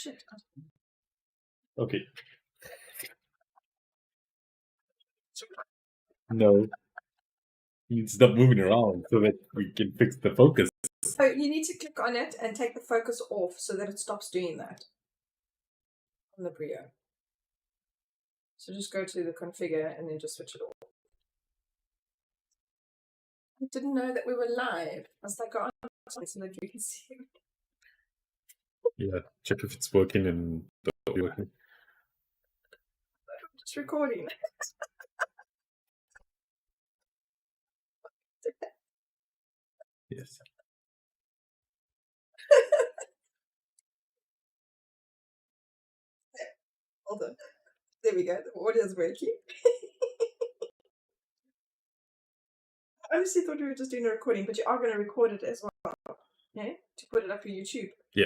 Shit. Okay. No. You stop moving around so that we can fix the focus. So you need to click on it and take the focus off so that it stops doing that on the Brio. So just go to the configure and then just switch it off. I didn't know that we were live. I was like, go on so that you can see. Yeah, check if it's working and not working. I'm just recording. Yes. Hold on. There we go. The audio's working. I honestly thought we were just doing a recording, but you are going to record it as well. Yeah? To put it up for YouTube. Yeah.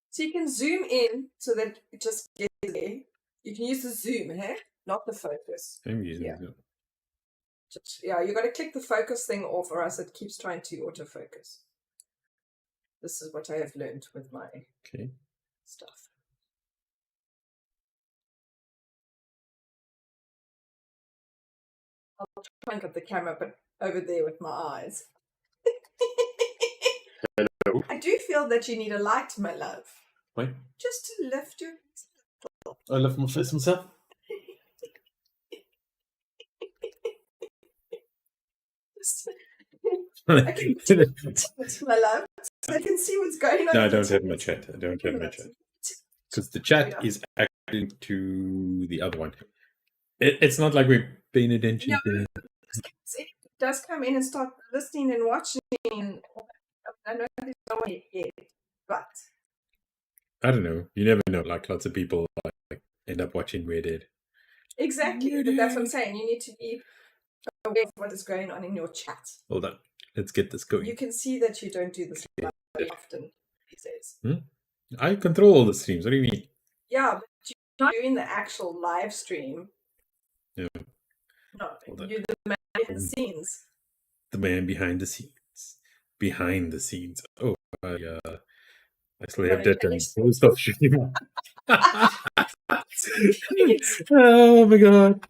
So you can zoom in so that it just gets there. You can use the zoom, hey? Not the focus. I'm using Yeah. it. Just, yeah, you got to click the focus thing off, or else it keeps trying to autofocus. This is what I have learned with my stuff. I'll try and get the camera, but over there with my eyes. Hello. I do feel that you need a light, my love. Why? Just to lift your... I love my face myself. I can my love. I can see what's going on. No, I don't have my chat. Because the chat is acting to the other one. It's not like we're paying attention to it. It does come in and start listening and watching. I know there's no one yet, but I don't know. You never know. Like lots of people like end up watching Reddit. Exactly. But that's what I'm saying. You need to be aware of what is going on in your chat. Hold on. Let's get this going. You can see that you don't do this very often these days. I control all the streams. What do you mean? Yeah, but you're not doing the actual live stream. No. No, you're the man behind the scenes. The man behind the scenes. Behind the scenes. Oh, I still have that and most of shooting. Oh my god.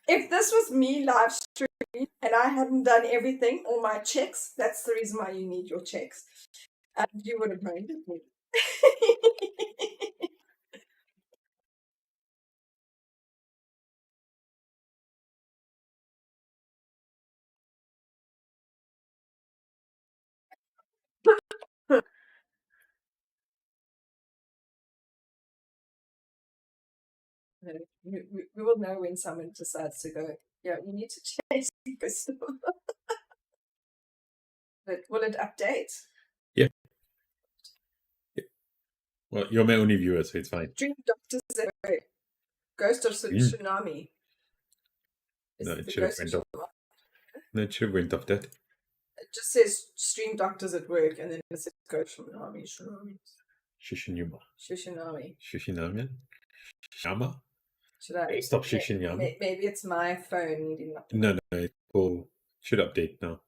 If this was me live streaming and I hadn't done everything, all my checks, that's the reason why you need your checks. And you would have minded me. We will know when someone decides to go, yeah, you need to change this. But will it update? Yeah. Well, you're my only viewer, so it's fine. Dream Doctors Ghost of Tsunami. No, it should have went off. No, it should have went off that. It just says Stream Doctors at work, and then it says Ghost of Tsunami. Shishinuma. Shishinami. Shishinami? Shama? Should I stop Shishinyama? Maybe it's my phone needing update. No, it should update now.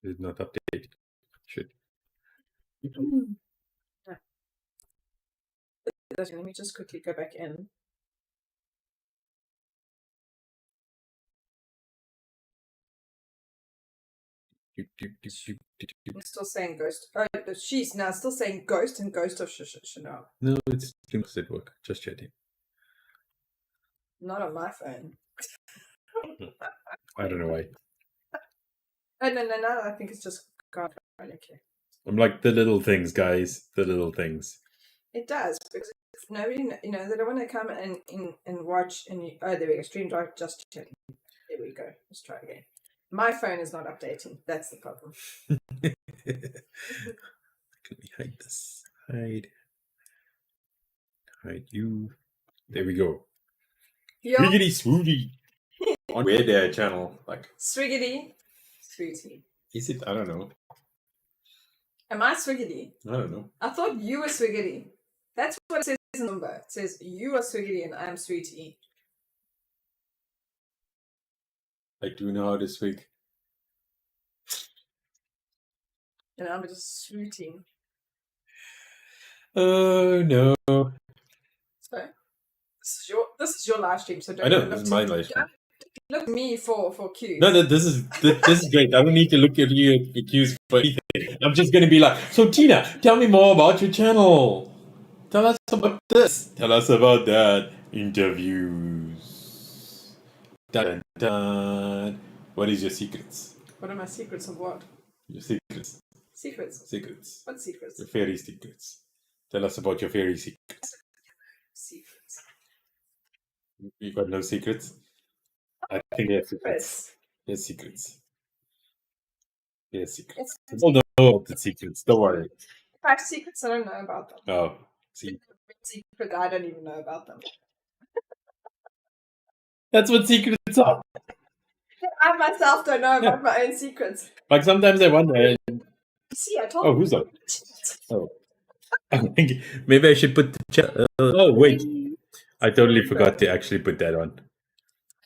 Did not update. Should. Let me just quickly go back in. It's still saying Ghost. Oh, she's now still saying Ghost and Ghost of Chanel. No, it's streams at work. Just chatting. Not on my phone. I don't know why. Oh, no. I think it's just gone. Okay. I'm like the little things, guys. The little things. It does, because if nobody, they don't want to come and watch. And there we go. Stream drive just chatting. There we go. Let's try again. My phone is not updating. That's the problem. Let me hide this. Hide you. There we go. Swiggity swooty. On Weird channel. Like Swiggity Sweetie. Is it? I don't know. Am I Swiggity? I don't know. I thought you were Swiggity. That's what it says in the number. It says you are Swiggity and I'm Sweetie. I do know how to speak. And I'm just swooting. Oh no! So this is your live stream. So don't I know even this look is my live stream. Look at me for cues. No, this is great. I don't need to look at you accused for anything. I'm just gonna be like, so Tina, tell me more about your channel. Tell us about this. Tell us about that. Interviews. Dun, dun, dun. What is your secrets? What are my secrets of what? Your secrets. Secrets. What secrets? Your fairy secrets. Tell us about your fairy secrets. Secrets. You got no secrets? I think you have secrets. Yes, secrets. Yes, secrets. We all know about the secrets. Don't worry. If I have secrets, I don't know about them. Oh, see. Secret, I don't even know about them. That's what secrets are. I myself don't know about my own secrets. Like sometimes I wonder. See, I told you. Oh, who's that? Oh. Maybe I should put the chat. Oh, wait. I totally forgot to actually put that on.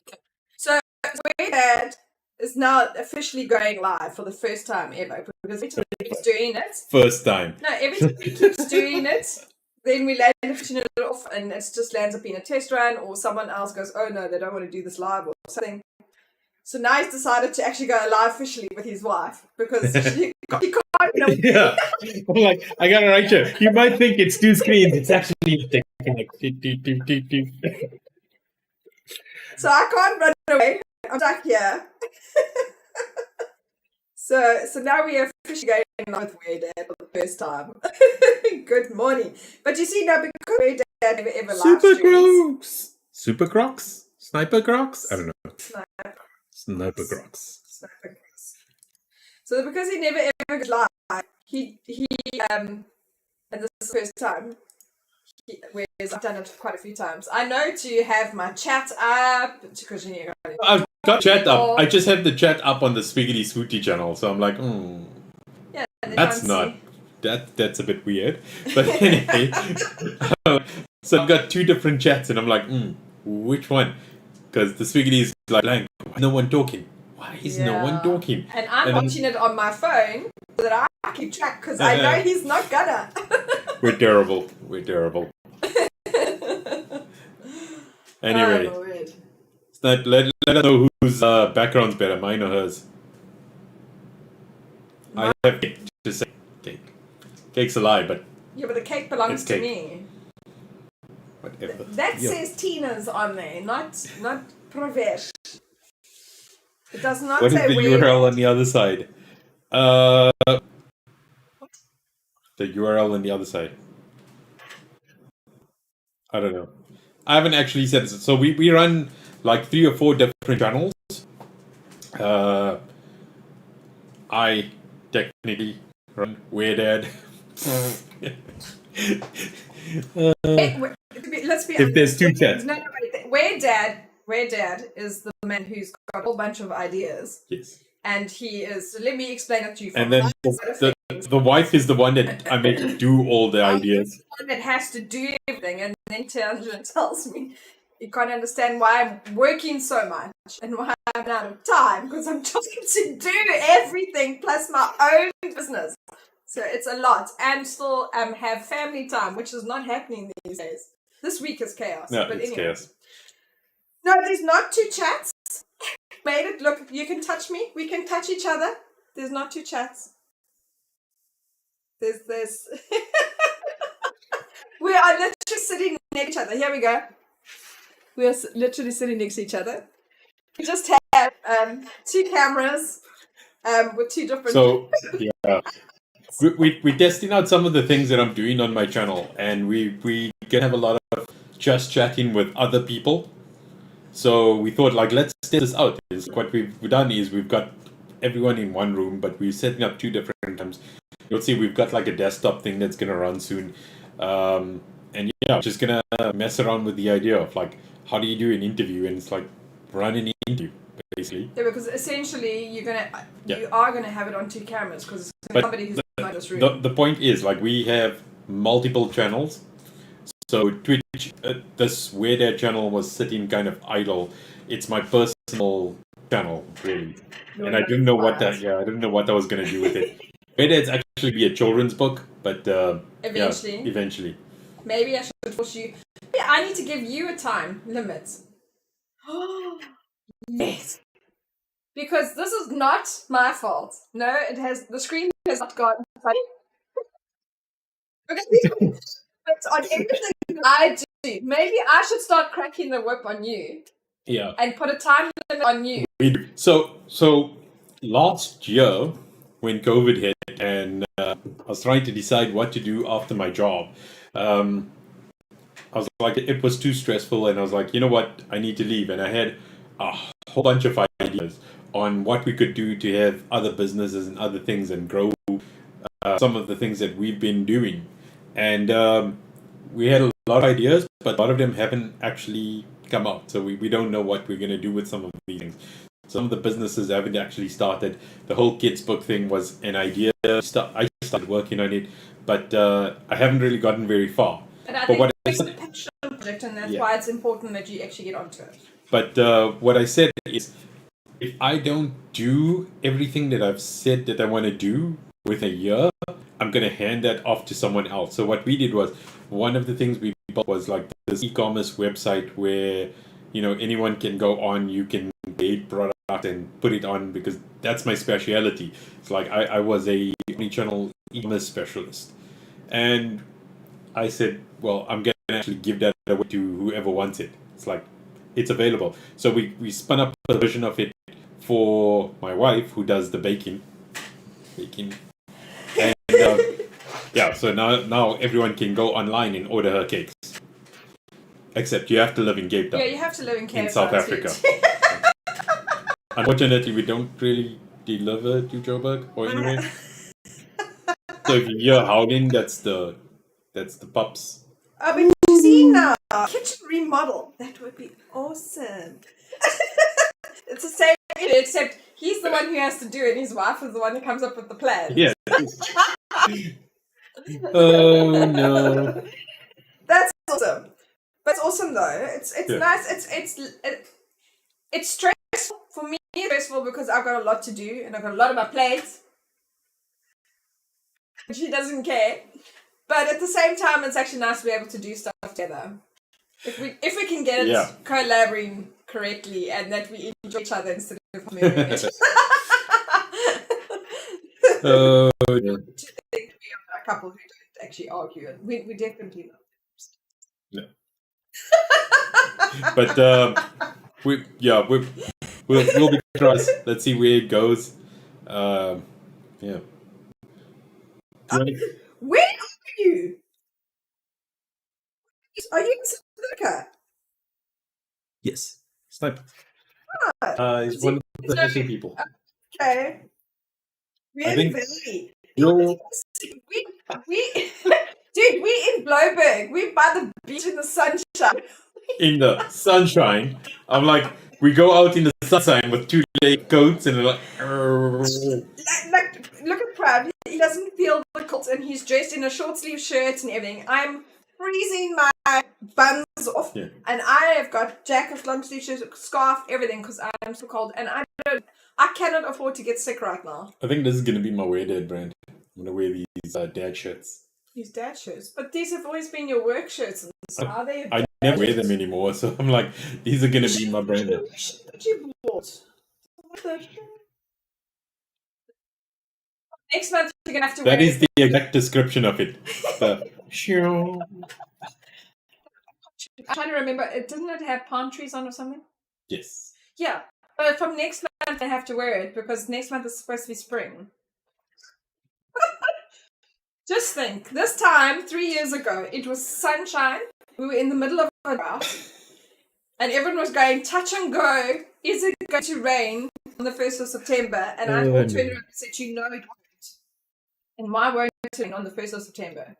Okay. So, Dad is now officially going live for the first time ever because every time he keeps doing it. First time. No, every time he keeps doing it, then we land it off and it just lands up in a test run or someone else goes, oh no, they don't want to do this live or something. So now he's decided to actually go live officially with his wife because he can't. Yeah. I'm like, I got it right here. You might think it's two screens. It's actually like. So I can't run away. I'm stuck here. So now we are officially going live with Weird Dad for the first time. Good morning. But you see now because Weird Dad never ever live streams. Super Crocs? Sniper Crocs? I don't know. Sniper Crocs. So because he never ever goes live, he and this is the first time, whereas I've done it quite a few times. I know to have my chat up because you know. I've got chat up. I just have the chat up on the Swiggity Swooty channel, so I'm like, yeah, that's not that's a bit weird. But anyway, so I've got two different chats, and I'm like, which one? Because the Swiggity is like blank. No one talking. Why is no one talking? And I'm watching it on my phone so that I keep track because I know he's not gonna. We're terrible. Anyway, let us know whose background's better, mine or hers. I have cake. Just say cake. Cake's a lie, but yeah, but the cake belongs to me. Whatever. That says Tina's on there, not Pravesh. It does not say what is the URL on the other side? The URL on the other side. I don't know. I haven't actually said this. So we run like 3 or 4 different channels. I technically run Weird Dad. Let's be if there's 2 chats. No, wait. Weird Dad is the man who's got a whole bunch of ideas. Yes. And he is. Let me explain it to you. And then the wife is the one that I make do all the ideas. The one that has to do everything, and then tells me you can't understand why I'm working so much and why I'm out of time because I'm trying to do everything plus my own business. So it's a lot, and still have family time, which is not happening these days. This week is chaos. No, but it's anyway. chaos. No, there's not 2 chats. Made it look. You can touch me. We can touch each other. There's not 2 chats. There's this. We are literally sitting next to each other. Here we go. We are literally sitting next to each other. We just have 2 cameras with 2 different. So yeah, we're testing out some of the things that I'm doing on my channel, and we can have a lot of just chatting with other people. So we thought, like, let's test this out. What we've done is we've got everyone in one room, but we're setting up 2 different times. You'll see we've got like a desktop thing that's going to run soon. And yeah, just going to mess around with the idea of like, how do you do an interview? And it's like, run an interview, basically. Yeah, because essentially you are going to have it on 2 cameras because it's somebody who's not in this room. The point is, like, we have multiple channels. So Twitch, this Weird Dad channel was sitting kind of idle. It's my personal personal channel, really. You're And I didn't know what notified. I didn't know what I was going to do with it. Maybe it's actually be a children's book, but Eventually. yeah, eventually. Maybe I should force you. Yeah, I need to give you a time limit. Yes. Because this is not my fault. No, the screen has not gone. Because it's on everything I do. Maybe I should start cracking the whip on you. Yeah. And put a time limit on you. So last year when COVID hit and I was trying to decide what to do after my job, I was like, it was too stressful, and I was like, you know what, I need to leave. And I had a whole bunch of ideas on what we could do to have other businesses and other things and grow some of the things that we've been doing. And we had a lot of ideas, but a lot of them haven't actually come out. So we don't know what we're going to do with some of these things. Some of the businesses haven't actually started. The whole kids book thing was an idea. I started working on it, but I haven't really gotten very far. And I think it's a passion project, and that's why it's important that you actually get onto it. But what I said is, if I don't do everything that I've said that I want to do within a year, I'm going to hand that off to someone else. So what we did was, one of the things we built was like this e-commerce website where, you know, anyone can go on, you can create product and put it on, because that's my speciality. It's like I was a omnichannel e-commerce specialist. And I said, well, I'm going to actually give that away to whoever wants it. It's like, it's available. So we spun up a version of it for my wife, who does the baking. And yeah, so now everyone can go online and order her cakes. Except you have to live in Cape Town. Yeah, you have to live in Cape Town. In South Africa. Unfortunately, we don't really deliver to Joburg or anywhere. So if you hear howling, that's the pups. I mean, you see now, kitchen remodel. That would be awesome. It's the same, except he's the one who has to do it. His wife is the one who comes up with the plans. Yeah. Oh no. That's awesome. That's awesome though. It's nice. It's stressful for me. It's stressful because I've got a lot to do and I've got a lot on my plate. She doesn't care. But at the same time, it's actually nice to be able to do stuff together. If we can get it collaborating correctly and that we enjoy each other instead of mirroring it. Oh yeah. Do you think we are a couple who don't actually argue? We definitely not. No. But we'll be trust. Let's see where it goes. Yeah. Where are you? Are you in South Africa? Yes. Sniper. He's one of the missing people. Okay. Really, very. You're... Dude, we in Bloberg. We by the beach in the sunshine. In the sunshine. I'm like, we go out in the sunshine with 2 leg coats and like look at Prav. He doesn't feel the cold and he's dressed in a short sleeve shirt and everything. I'm freezing my buns off, and I have got jacket, long sleeve shirt, scarf, everything because I'm so cold and I cannot afford to get sick right now. I think this is gonna be my wear dad brand. I'm gonna wear these dad shirts. These dad shirts, but these have always been your work shirts. And so are they? I never wear them anymore, so I'm like, these are gonna be my brand. That you bought. Next month you're gonna have to. That is the exact description of it. I'm trying to remember. Doesn't it have palm trees on or something? Yes. Yeah, but from next month I have to wear it because next month is supposed to be spring. Just think, this time 3 years ago, it was sunshine. We were in the middle of a drought, and everyone was going touch and go. Is it going to rain on the 1st of September? And I turned around and said, "You know it won't." And why won't it rain on the 1st of September?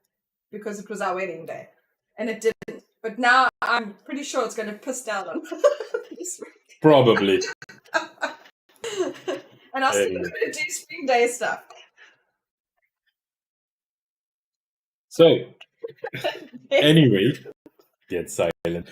Because it was our wedding day, and it didn't. But now I'm pretty sure it's going to piss down on this week. Probably. And I'll still going to do spring day stuff. So, anyway, get silent.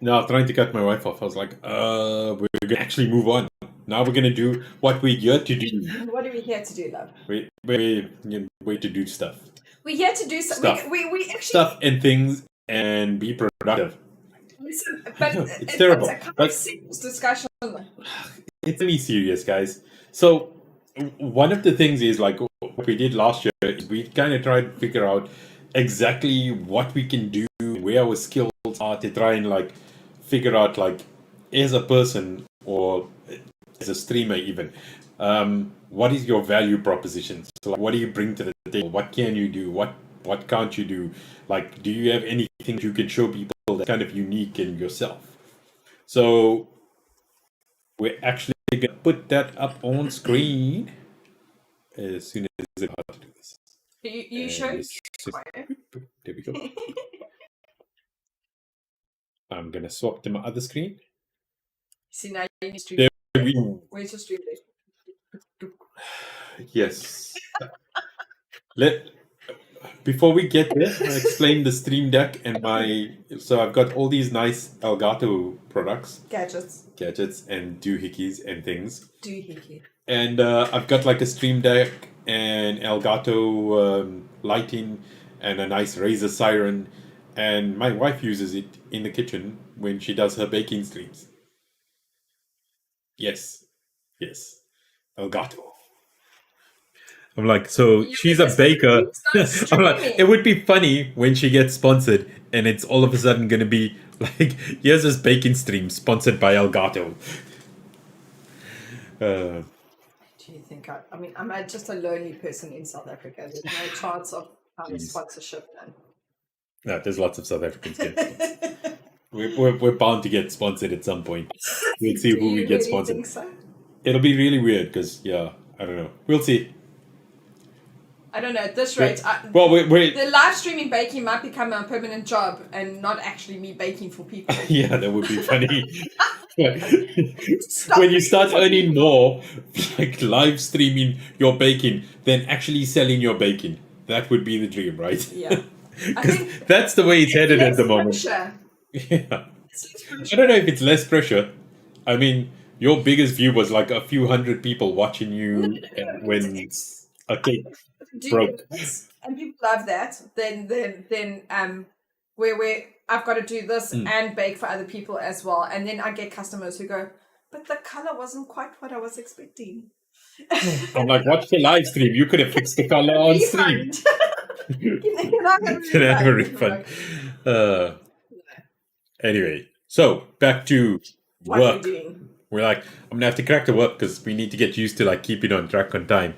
No, I was trying to cut my wife off. I was like, we're going to actually move on. Now we're going to do what we're here to do. What are we here to do, love? We're to do stuff. We're here to do Stuff. We actually... Stuff and things and be productive. But It's terrible. It's a kind of serious discussion. It's really serious, guys. So one of the things is like what we did last year is we kind of tried to figure out exactly what we can do, where our skills are, to try and like figure out like as a person or as a streamer even, what is your value proposition? So like, what do you bring to the table? What can you do? What can't you do? Like, do you have anything you can show people that's kind of unique in yourself? So we're actually going to put that up on screen as soon as it's hard to do this. You show? There we go. I'm going to swap to my other screen. See, now you need to... Where's your stream deck? Yes. Before we get there, I'll explain the Stream Deck and so I've got all these nice Elgato products. Gadgets and doohickeys and things. Doohickey. And I've got like a Stream Deck and Elgato lighting and a nice Razer siren. And my wife uses it in the kitchen when she does her baking streams. Yes. Elgato. I'm like, so she's a baker. I'm like, it would be funny when she gets sponsored and it's all of a sudden going to be like, here's this baking stream sponsored by Elgato. Do you think I mean, I'm just a lonely person in South Africa. There's no chance of sponsorship then. No, there's lots of South Africans getting sponsored. We're bound to get sponsored at some point. We'll see who we get sponsored. Think so? It'll be really weird because, I don't know. We'll see. I don't know. At this rate, the live streaming baking might become a permanent job and not actually me baking for people. Yeah, that would be funny. When you start earning more, like live streaming your baking, than actually selling your baking, that would be the dream, right? Yeah. Because that's the way it's headed at the moment. Pressure. Yeah. I don't know if it's less pressure. I mean, your biggest view was like a few hundred people watching you when a cake broke. And people love that. Then where I've got to do this and bake for other people as well. And then I get customers who go, but the color wasn't quite what I was expecting. I'm like, watch the live stream. You could have fixed the color on stream. Can I have a refund? Anyway, so back to what work. Are you doing? We're like, I'm gonna have to crack the work because we need to get used to like keeping on track on time.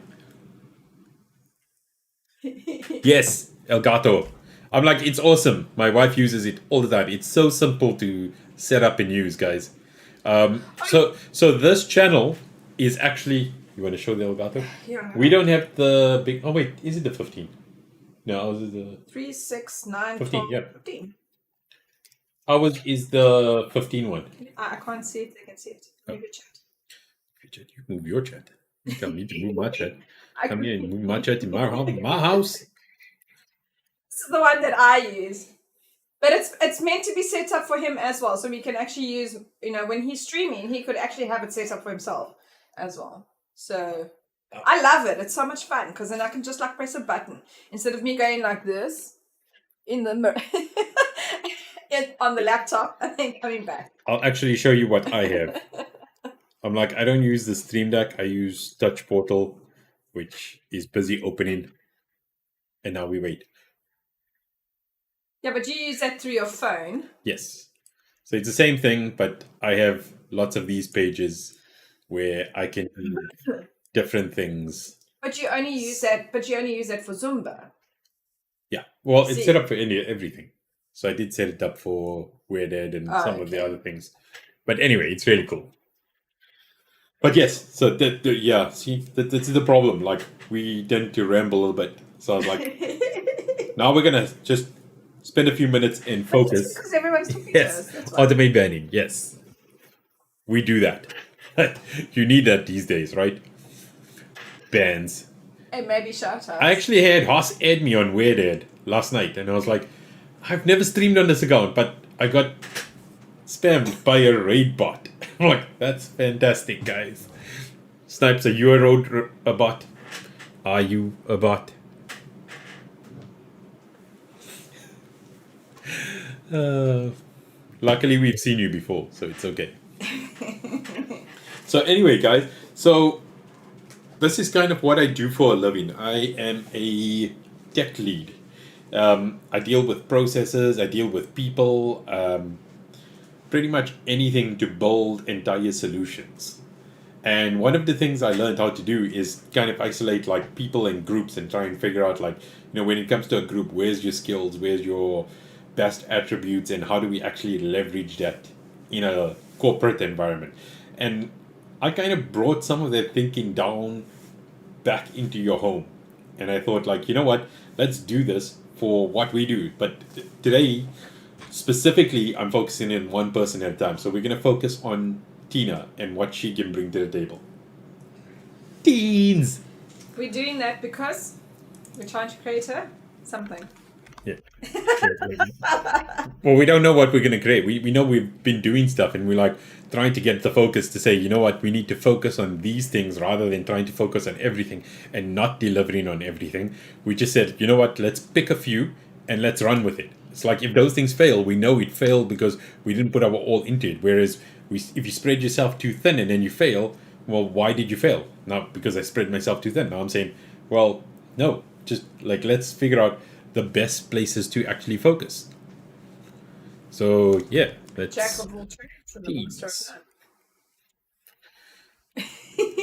Yes, Elgato. I'm like, it's awesome. My wife uses it all the time. It's so simple to set up and use, guys. So this channel is actually. You want to show the Elgato? Yeah. We don't have the big. Oh wait, is it the 15? No, ours is the 3, 6, 9, 15. 12, Yeah. 15. Ours is the 15 one. I can't see if they can see it. Move your chat. You move your chat. You tell me to move my chat. Come here and move my chat in my house. This is the one that I use. But it's meant to be set up for him as well. So we can actually use, when he's streaming, he could actually have it set up for himself as well. So I love it. It's so much fun because then I can just like press a button instead of me going like this in the mirror on the laptop and then coming back. I'll actually show you what I have. I'm like, I don't use the Stream Deck. I use Touch Portal, which is busy opening. And now we wait. Yeah, but you use that through your phone. Yes. So it's the same thing, but I have lots of these pages where I can do different things. But you only use that for Zumba. Yeah. Well, it's set up for everything. So I did set it up for WordPress and some of the other things. But anyway, it's really cool. But yes, so that's the problem. Like, we tend to ramble a little bit. So I was like, now we're going to just spend a few minutes and focus. Because everyone's talking to us. That's why. Automate banning, yes. We do that. You need that these days, right? Bans. And maybe shout out. I actually had Haas add me on WordPress last night, and I was like, I've never streamed on this account, but I got spammed by a raid bot. I'm like, that's fantastic, guys. Snipes, are you a bot? Are you a bot? Luckily, we've seen you before, so it's okay. So anyway, guys, so this is kind of what I do for a living. I am a tech lead. I deal with processes, I deal with people, pretty much anything to build entire solutions. And one of the things I learned how to do is kind of isolate like people and groups and try and figure out like, when it comes to a group, where's your skills, where's your best attributes, and how do we actually leverage that in a corporate environment. And I kind of brought some of that thinking down back into your home. And I thought like, you know what, let's do this for what we do. But today, specifically, I'm focusing in one person at a time. So we're going to focus on Tina and what she can bring to the table. Teens! We're doing that because we're trying to create something. Yeah. Well, we don't know what we're going to create. We know we've been doing stuff and we're like trying to get the focus to say, you know what, we need to focus on these things rather than trying to focus on everything and not delivering on everything. We just said, you know what, let's pick a few and let's run with it. It's like if those things fail, we know it failed because we didn't put our all into it. Whereas if you spread yourself too thin and then you fail, well, why did you fail? Not because I spread myself too thin. Now I'm saying, well, no, just like let's figure out the best places to actually focus. So yeah, let's. Jack of all trades and the master of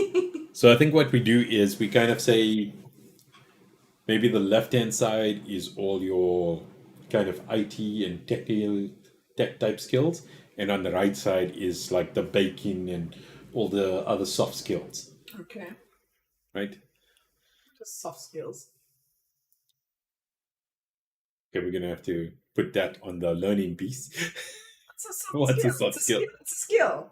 none. So I think what we do is we kind of say maybe the left-hand side is all your kind of IT and tech type skills, and on the right side is like the baking and all the other soft skills. Okay. Right? Just soft skills. Okay, we're gonna have to put that on the learning piece. What's a soft skill? It's a skill.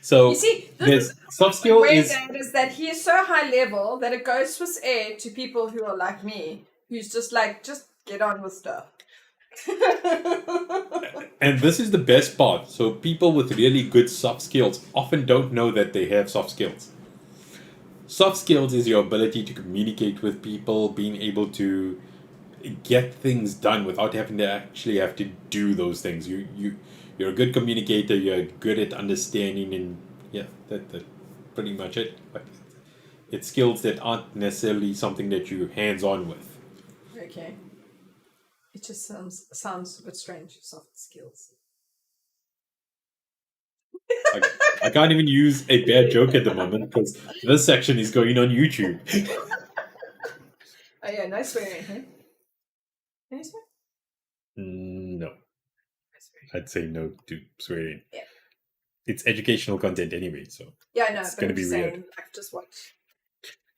So you see, there's soft skill is that he is so high level that it goes Swiss air to people who are like me, who's just like, just get on with stuff. And this is the best part. So people with really good soft skills often don't know that they have soft skills. Soft skills is your ability to communicate with people, being able to get things done without having to actually have to do those things. You're a good communicator, you're good at understanding, and yeah, that's pretty much it. But it's skills that aren't necessarily something that you're hands-on with. Okay. It just sounds a bit strange, soft skills. I can't even use a bad joke at the moment because this section is going on YouTube. Oh yeah, no swearing, huh? Can you swear? No. I'd say no to swearing. Yeah. It's educational content anyway, so yeah, no, it's going to be weird. Like, just watch.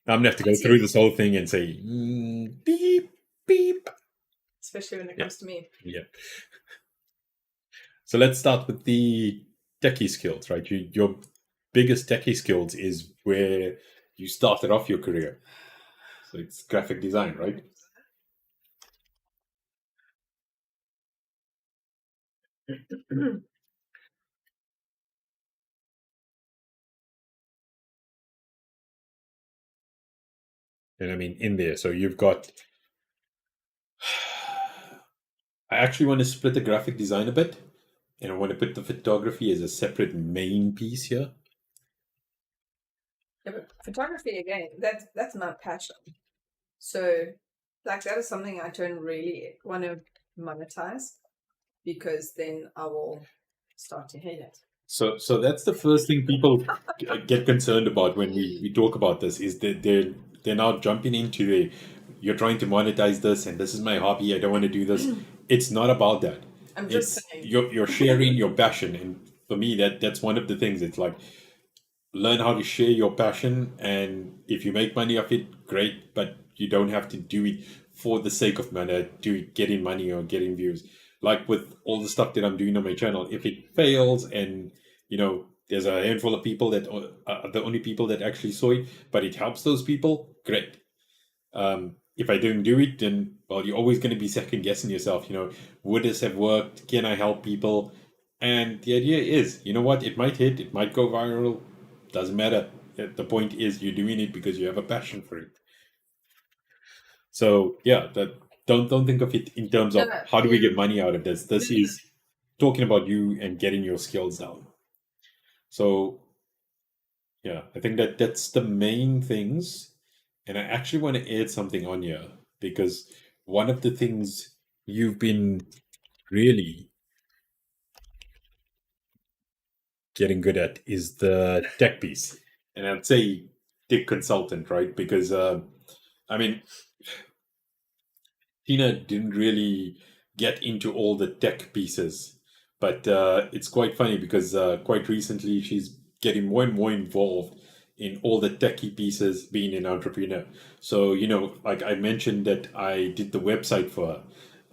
I'm going to have to go through this whole thing and say beep, beep. Especially when it comes to me. Yeah. So let's start with the techie skills, right? Your biggest techie skills is where you started off your career. So it's graphic design, right? And I mean, in there, so you've got. I actually want to split the graphic design a bit, and I want to put the photography as a separate main piece here. Yeah, but photography again, that's my passion. So, like, that is something I don't really want to monetize because then I will start to hate it. So that's the first thing people get concerned about when we talk about this is that they're now jumping into you're trying to monetize this and this is my hobby, I don't want to do this. It's not about that. I'm just saying. You're sharing your passion, and for me that's one of the things. It's like learn how to share your passion, and if you make money off it, great, but you don't have to do it for the sake of money, to getting money or getting views. Like with all the stuff that I'm doing on my channel, if it fails and there's a handful of people that are the only people that actually saw it, but it helps those people, great. If I didn't do it, then, well, you're always going to be second guessing yourself. Would this have worked? Can I help people? And the idea is, you know what? It might hit, it might go viral, doesn't matter. The point is you're doing it because you have a passion for it. So yeah, that don't think of it in terms No, of no. how do we get money out of this. This is talking about you and getting your skills down. So yeah, I think that that's the main things. And I actually want to add something on here because one of the things you've been really getting good at is the tech piece. And I'd say tech consultant, right? Because I mean, Tina didn't really get into all the tech pieces, but it's quite funny because quite recently she's getting more and more involved in all the techie pieces being an entrepreneur. So, like I mentioned that I did the website for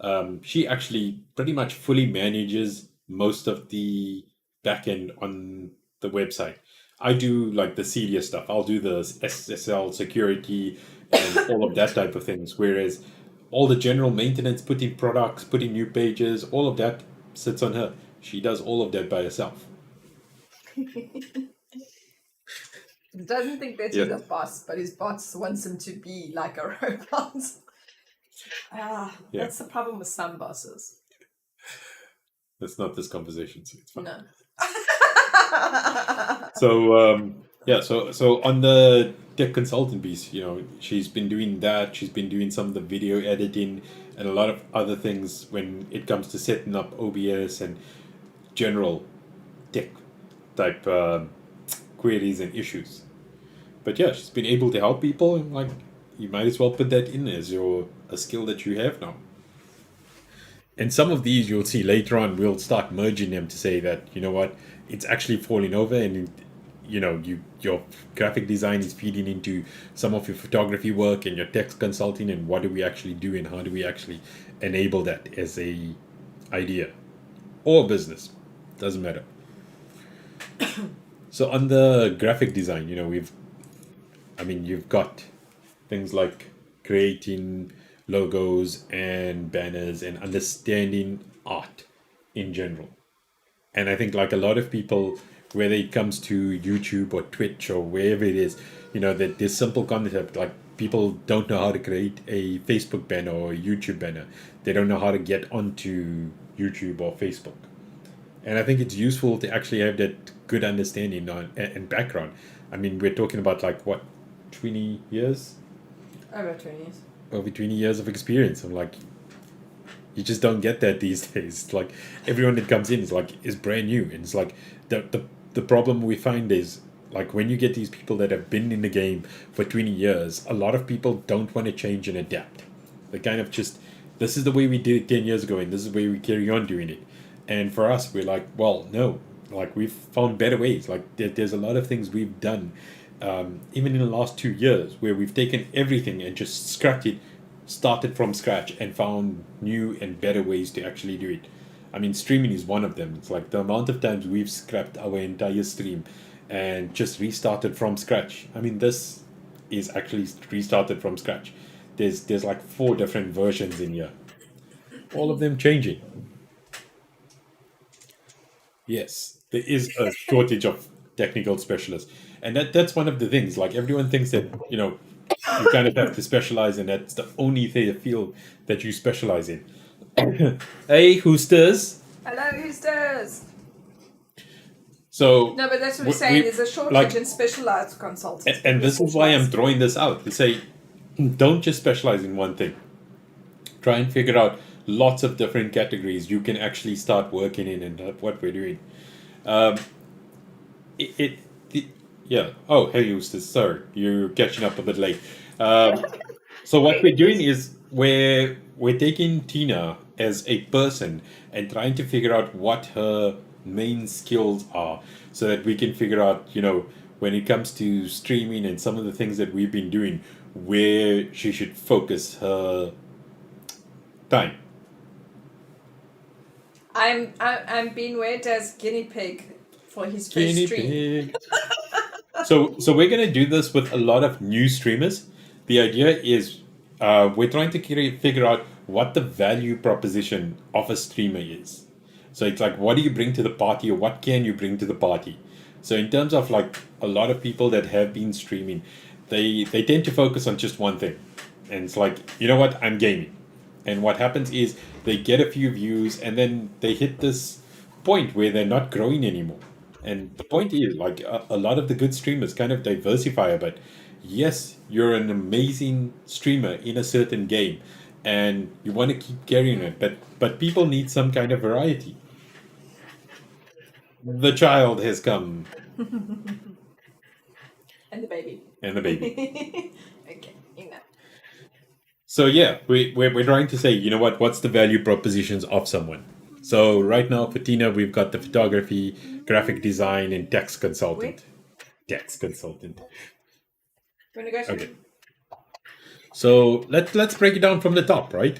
her. She actually pretty much fully manages most of the back end on the website. I do like the serious stuff. I'll do the SSL security and all of that type of things. Whereas all the general maintenance, putting products, putting new pages, all of that sits on her. She does all of that by herself. Doesn't think that he's a boss, but his boss wants him to be like a robot. That's the problem with some bosses. That's not this conversation, so it's fine. No. So on the tech consultant piece, she's been doing that. She's been doing some of the video editing and a lot of other things when it comes to setting up OBS and general tech type queries and issues. But yeah, she's been able to help people, and like you might as well put that in as a skill that you have now. And some of these you'll see later on, we'll start merging them to say that, you know what, it's actually falling over and your graphic design is feeding into some of your photography work and your text consulting, and what do we actually do and how do we actually enable that as a idea or business, doesn't matter. So on the graphic design, you've got things like creating logos and banners and understanding art in general. And I think like a lot of people, whether it comes to YouTube or Twitch or wherever it is, that this simple concept, like people don't know how to create a Facebook banner or a YouTube banner. They don't know how to get onto YouTube or Facebook. And I think it's useful to actually have that good understanding and background. I mean, we're talking about like what, 20 years? Over 20 years. Over 20 years of experience. I'm like, you just don't get that these days. It's like everyone that comes in is brand new. And it's like the problem we find is like when you get these people that have been in the game for 20 years, a lot of people don't want to change and adapt. They kind of just, this is the way we did it 10 years ago and this is the way we carry on doing it. And for us, we're like, well, no, like we've found better ways. Like there's a lot of things we've done, even in the last 2 years, where we've taken everything and just scrapped it, started from scratch, and found new and better ways to actually do it. I mean, streaming is one of them. It's like the amount of times we've scrapped our entire stream and just restarted from scratch. I mean, this is actually restarted from scratch. There's like 4 different versions in here, all of them changing. Yes, there is a shortage of technical specialists, and that's one of the things. Like everyone thinks that you kind of have to specialize, and that's the only field that you specialize in. Hey, Hoosters. Hello, Hoosters. So no, but that's what we're saying. There's a shortage in specialized consultants. And this is why I'm throwing this out to say, don't just specialize in one thing. Try and figure out lots of different categories you can actually start working in, and what we're doing. Yeah. Oh, hey, Eustace. Sorry, you're catching up a bit late. So what we're doing is we're taking Tina as a person and trying to figure out what her main skills are, so that we can figure out, when it comes to streaming and some of the things that we've been doing, where she should focus her time. I'm being weird as guinea pig for his first stream. So we're gonna do this with a lot of new streamers. The idea is we're trying to figure out what the value proposition of a streamer is. So it's like, what do you bring to the party, or what can you bring to the party? So in terms of like a lot of people that have been streaming, they tend to focus on just one thing, and it's like, you know what, I'm gaming, and what happens is they get a few views, and then they hit this point where they're not growing anymore. And the point is, like, a lot of the good streamers kind of diversify a bit. Yes, you're an amazing streamer in a certain game, and you want to keep carrying it, but people need some kind of variety. The child has come, And the baby. and the baby. Okay, enough. So yeah, we're trying to say, you know what? What's the value propositions of someone? So right now for Tina, we've got the photography, graphic design, and tax consultant. Tax consultant. Want to go through? Okay. So let's break it down from the top, right?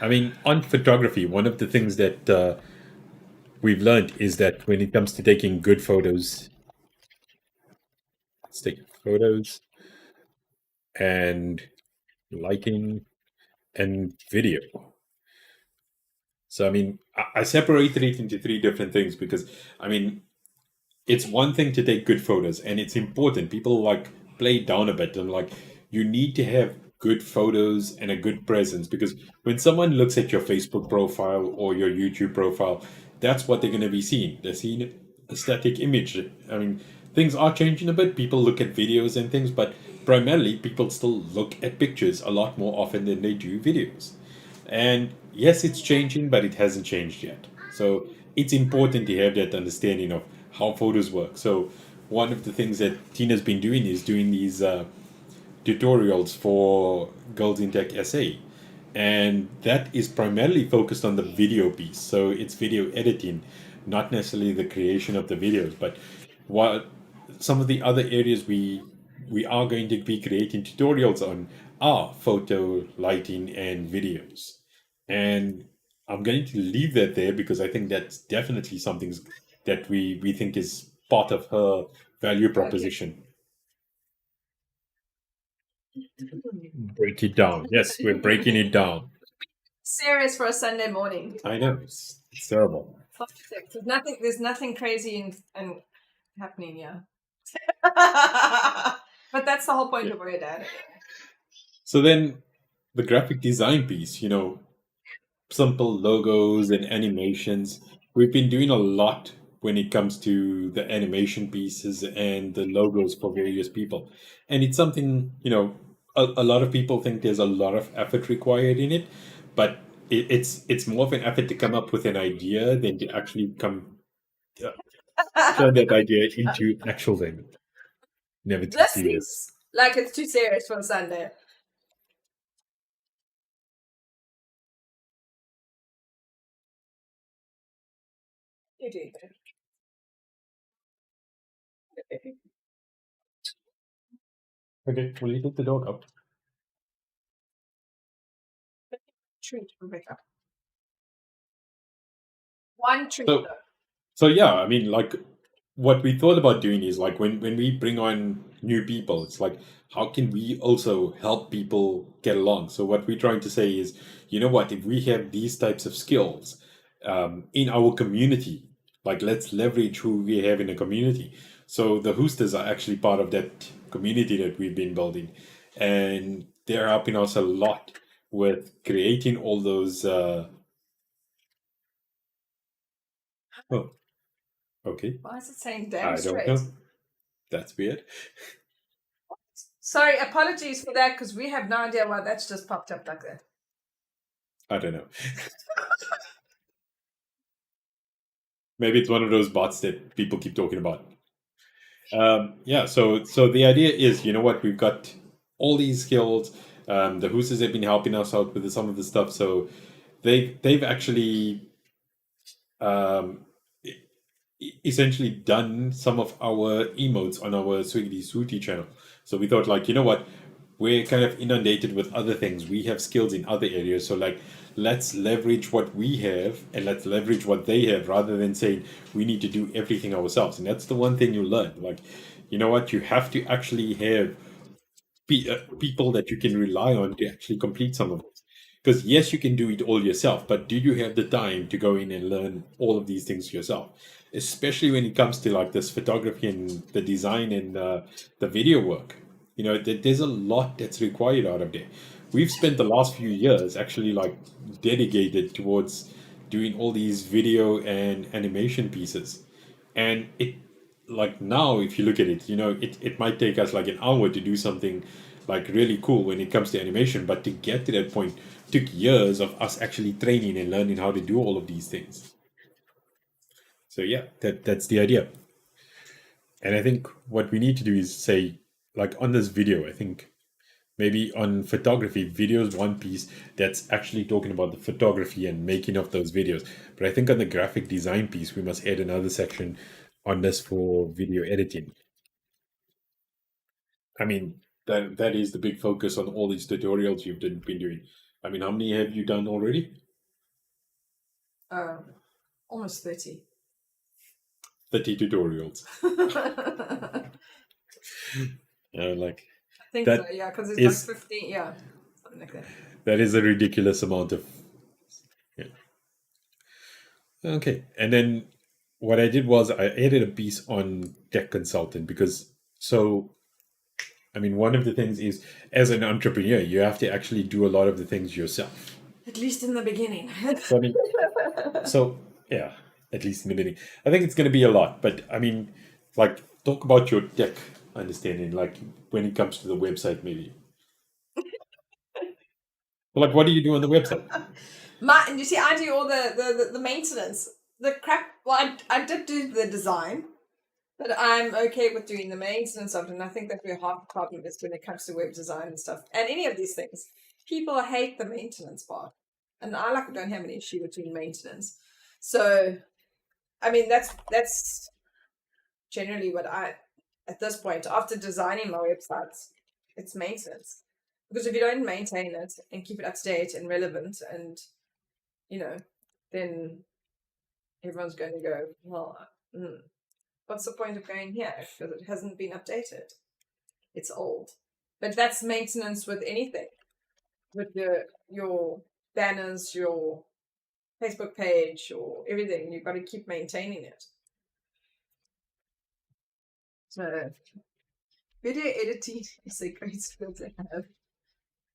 I mean, on photography, one of the things that we've learned is that when it comes to taking good photos, let's take photos and lighting and video. So I mean, I separated it into three different things because I mean, it's one thing to take good photos, and it's important. People like play down a bit and like, you need to have good photos and a good presence, because when someone looks at your Facebook profile or your YouTube profile, that's what they're going to be seeing. They're seeing a static image. I mean, things are changing a bit. People look at videos and things, but primarily people still look at pictures a lot more often than they do videos. And yes, it's changing, but it hasn't changed yet. So it's important to have that understanding of how photos work. So one of the things that Tina's been doing is doing these tutorials for Girls in Tech SA. And that is primarily focused on the video piece. So it's video editing, not necessarily the creation of the videos, but what some of the other areas we are going to be creating tutorials on are photo, lighting, and videos. And I'm going to leave that there because I think that's definitely something that we think is part of her value proposition. Break it down. Yes, we're breaking it down. Serious for a Sunday morning. I know, it's terrible. There's nothing crazy and happening here. But that's the whole point of Word, Dad. So then the graphic design piece, you know, simple logos and animations. We've been doing a lot when it comes to the animation pieces and the logos for various people. And it's something, you know, a lot of people think there's a lot of effort required in it, but it's more of an effort to come up with an idea than to actually turn that idea into actual thing. Never too This serious. seems like it's too serious for a Sunday. You do. Okay, will you take the dog up? Treat, Rebecca. One treat. So, so yeah, I mean, like, what we thought about doing is like when we bring on new people, it's like, how can we also help people get along? So what we're trying to say is, you know what, if we have these types of skills in our community, like let's leverage who we have in the community. So the Hoosters are actually part of that community that we've been building, and they're helping us a lot with creating all those. Oh, okay. Why is it saying I damn don't straight? know. That's weird. Sorry, apologies for that because we have no idea why that's just popped up like that. I don't know. Maybe it's one of those bots that people keep talking about. Yeah, so the idea is, you know what, we've got all these skills. The Hoosters have been helping us out with some of the stuff, so they've actually essentially done some of our emotes on our Swiggity Swooty channel. So we thought, like, you know what, we're kind of inundated with other things. We have skills in other areas, so like, let's leverage what we have and let's leverage what they have, rather than saying we need to do everything ourselves. And that's the one thing you learn. Like, you know what, you have to actually have people that you can rely on to actually complete some of it. Because yes, you can do it all yourself, but do you have the time to go in and learn all of these things yourself? Especially when it comes to like this photography and the design and the video work. You know, there's a lot that's required out of there. We've spent the last few years actually like dedicated towards doing all these video and animation pieces. And it, like now, if you look at it, you know, it might take us like an hour to do something like really cool when it comes to animation, but to get to that point took years of us actually training and learning how to do all of these things. So yeah, that's the idea. And I think what we need to do is say, like on this video, I think maybe on photography, video is one piece that's actually talking about the photography and making of those videos. But I think on the graphic design piece, we must add another section on this for video editing. I mean, that is the big focus on all these tutorials you've been doing. I mean, how many have you done already? Almost 30. 30 tutorials. Like I think that so, yeah, because it's is like 15, yeah, something like that. that is a ridiculous amount of. Yeah. Okay, and then what I did was I added a piece on tech consultant because so I mean one of the things is as an entrepreneur you have to actually do a lot of the things yourself. At least in the beginning. So I mean, so yeah, at least in the beginning. I think it's going to be a lot, but I mean, like talk about your tech understanding, like when it comes to the website, maybe. Like, what do you do on the website? And you see, I do all the maintenance. The crap, well, I did do the design, but I'm okay with doing the maintenance of it. And I think that we're half the problem is when it comes to web design and stuff. And any of these things, people hate the maintenance part. And I don't have an issue with doing maintenance. So, I mean, that's generally what at this point, after designing my websites, it's maintenance. Because if you don't maintain it and keep it up to date and relevant and, then everyone's going to go, well, what's the point of going here? Because it hasn't been updated. It's old. But that's maintenance with anything. With your banners, your Facebook page, or everything. You've got to keep maintaining it. So, video editing is a great skill to have.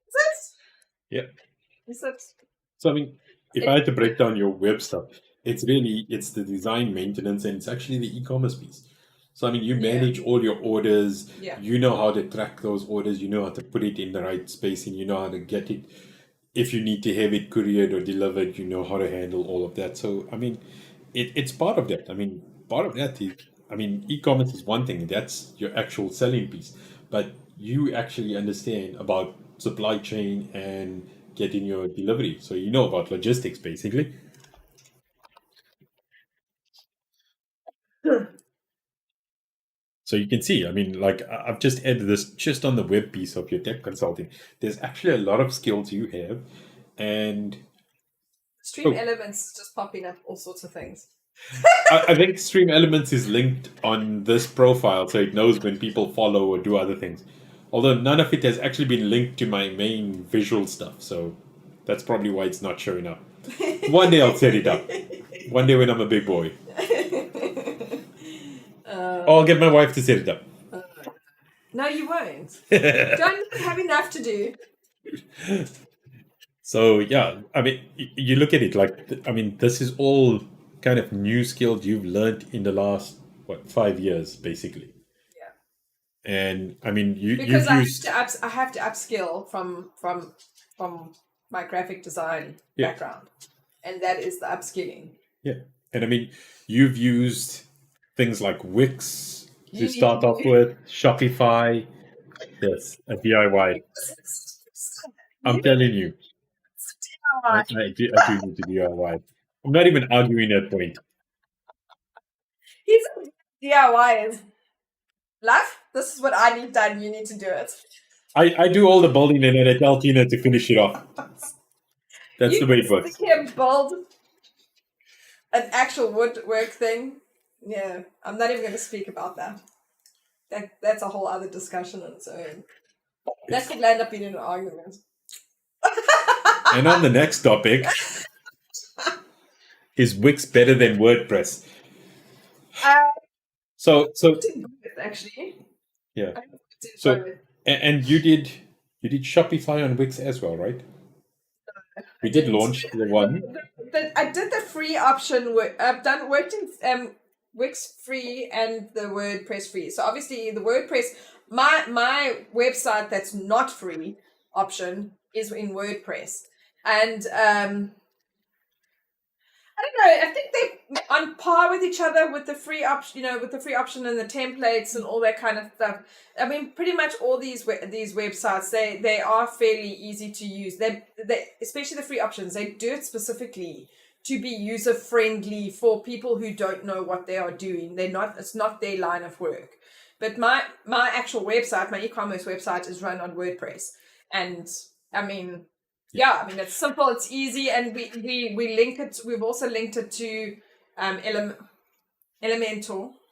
Is it? Yeah. Is it? So I mean, if I had to break down your web stuff, it's the design, maintenance, and it's actually the e-commerce piece. So I mean, you manage all your orders. Yeah. You know how to track those orders. You know how to put it in the right spacing. You know how to get it. If you need to have it couriered or delivered, you know how to handle all of that. So I mean, it's part of that. I mean, part of that is, I mean, e-commerce is one thing. That's your actual selling piece. But you actually understand about supply chain and getting your delivery. So you know about logistics, basically. So you can see, I mean, like I've just added this just on the web piece of your tech consulting. There's actually a lot of skills you have, and Stream Elements is just popping up all sorts of things. I think Stream Elements is linked on this profile, so it knows when people follow or do other things. Although none of it has actually been linked to my main visual stuff, so that's probably why it's not showing up. One day I'll set it up. One day when I'm a big boy. I'll get my wife to set it up. No, you won't. Don't have enough to do. So yeah, I mean, you look at it like, I mean, this is all kind of new skills you've learned in the last 5 years, basically. Yeah. And I mean, because I have to upskill from my graphic design background, and that is the upskilling. Yeah, and I mean, you've used things like Wix to start off with, Shopify. Yes, a DIY. I'm telling you. I do need to DIY. I'm not even arguing that point. He's DIY. Love, this is what I need done. You need to do it. I do all the building and then I tell Tina to finish it off. That's the way it works. You can build an actual woodwork thing. Yeah, I'm not even going to speak about that. That's a whole other discussion on its own. That could end up being an argument. And on the next topic, is Wix better than WordPress? So Actually, yeah. I did So both. and you did Shopify on Wix as well, right? We I did didn't. launch the one. I did the free option. I've worked in Wix free and the WordPress free. So obviously the WordPress, my website that's not free option is in WordPress, and I don't know. I think they're on par with each other with the free option, with the free option and the templates and all that kind of stuff. I mean, pretty much all these websites, they are fairly easy to use. They especially the free options, they do it specifically to be user friendly for people who don't know what they are doing. It's not their line of work. But my actual website, my e-commerce website, is run on WordPress, and I mean, yeah, I mean, it's simple, it's easy, and we link it. We've also linked it to Elementor.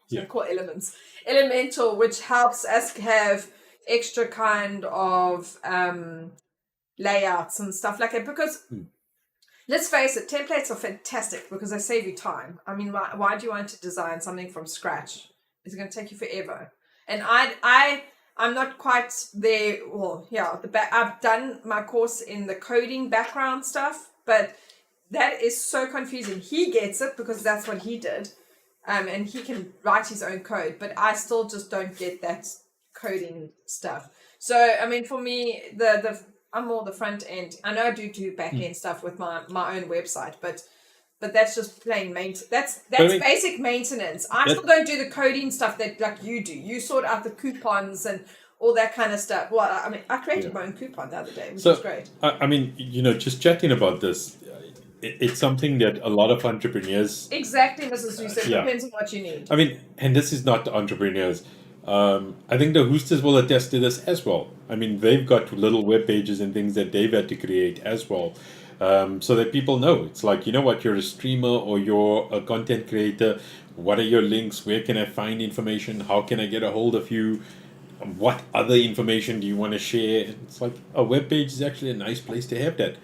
So call Elements. Elementor, which helps us have extra kind of layouts and stuff like that. Because let's face it, templates are fantastic because they save you time. I mean, why do you want to design something from scratch? It's going to take you forever. And I'm not quite there. Well, yeah, I've done my course in the coding background stuff, but that is so confusing. He gets it because that's what he did, and he can write his own code, but I still just don't get that coding stuff. So, I mean, for me, I'm more the front end. I know I do back end stuff with my own website, but that's just plain maintenance. That's basic maintenance. I still don't do the coding stuff that like you do. You sort out the coupons and all that kind of stuff. Well, I mean, I created my own coupon the other day, which was great. I mean, just chatting about this, it's something that a lot of entrepreneurs. Exactly, Mrs. Yusuf. Depends on what you need. I mean, and this is not the entrepreneurs. I think the Hoosters will attest to this as well. I mean, they've got little web pages and things that they've had to create as well. So that people know. It's like, you know what, you're a streamer or you're a content creator. What are your links? Where can I find information? How can I get a hold of you? What other information do you want to share? It's like a web page is actually a nice place to have that.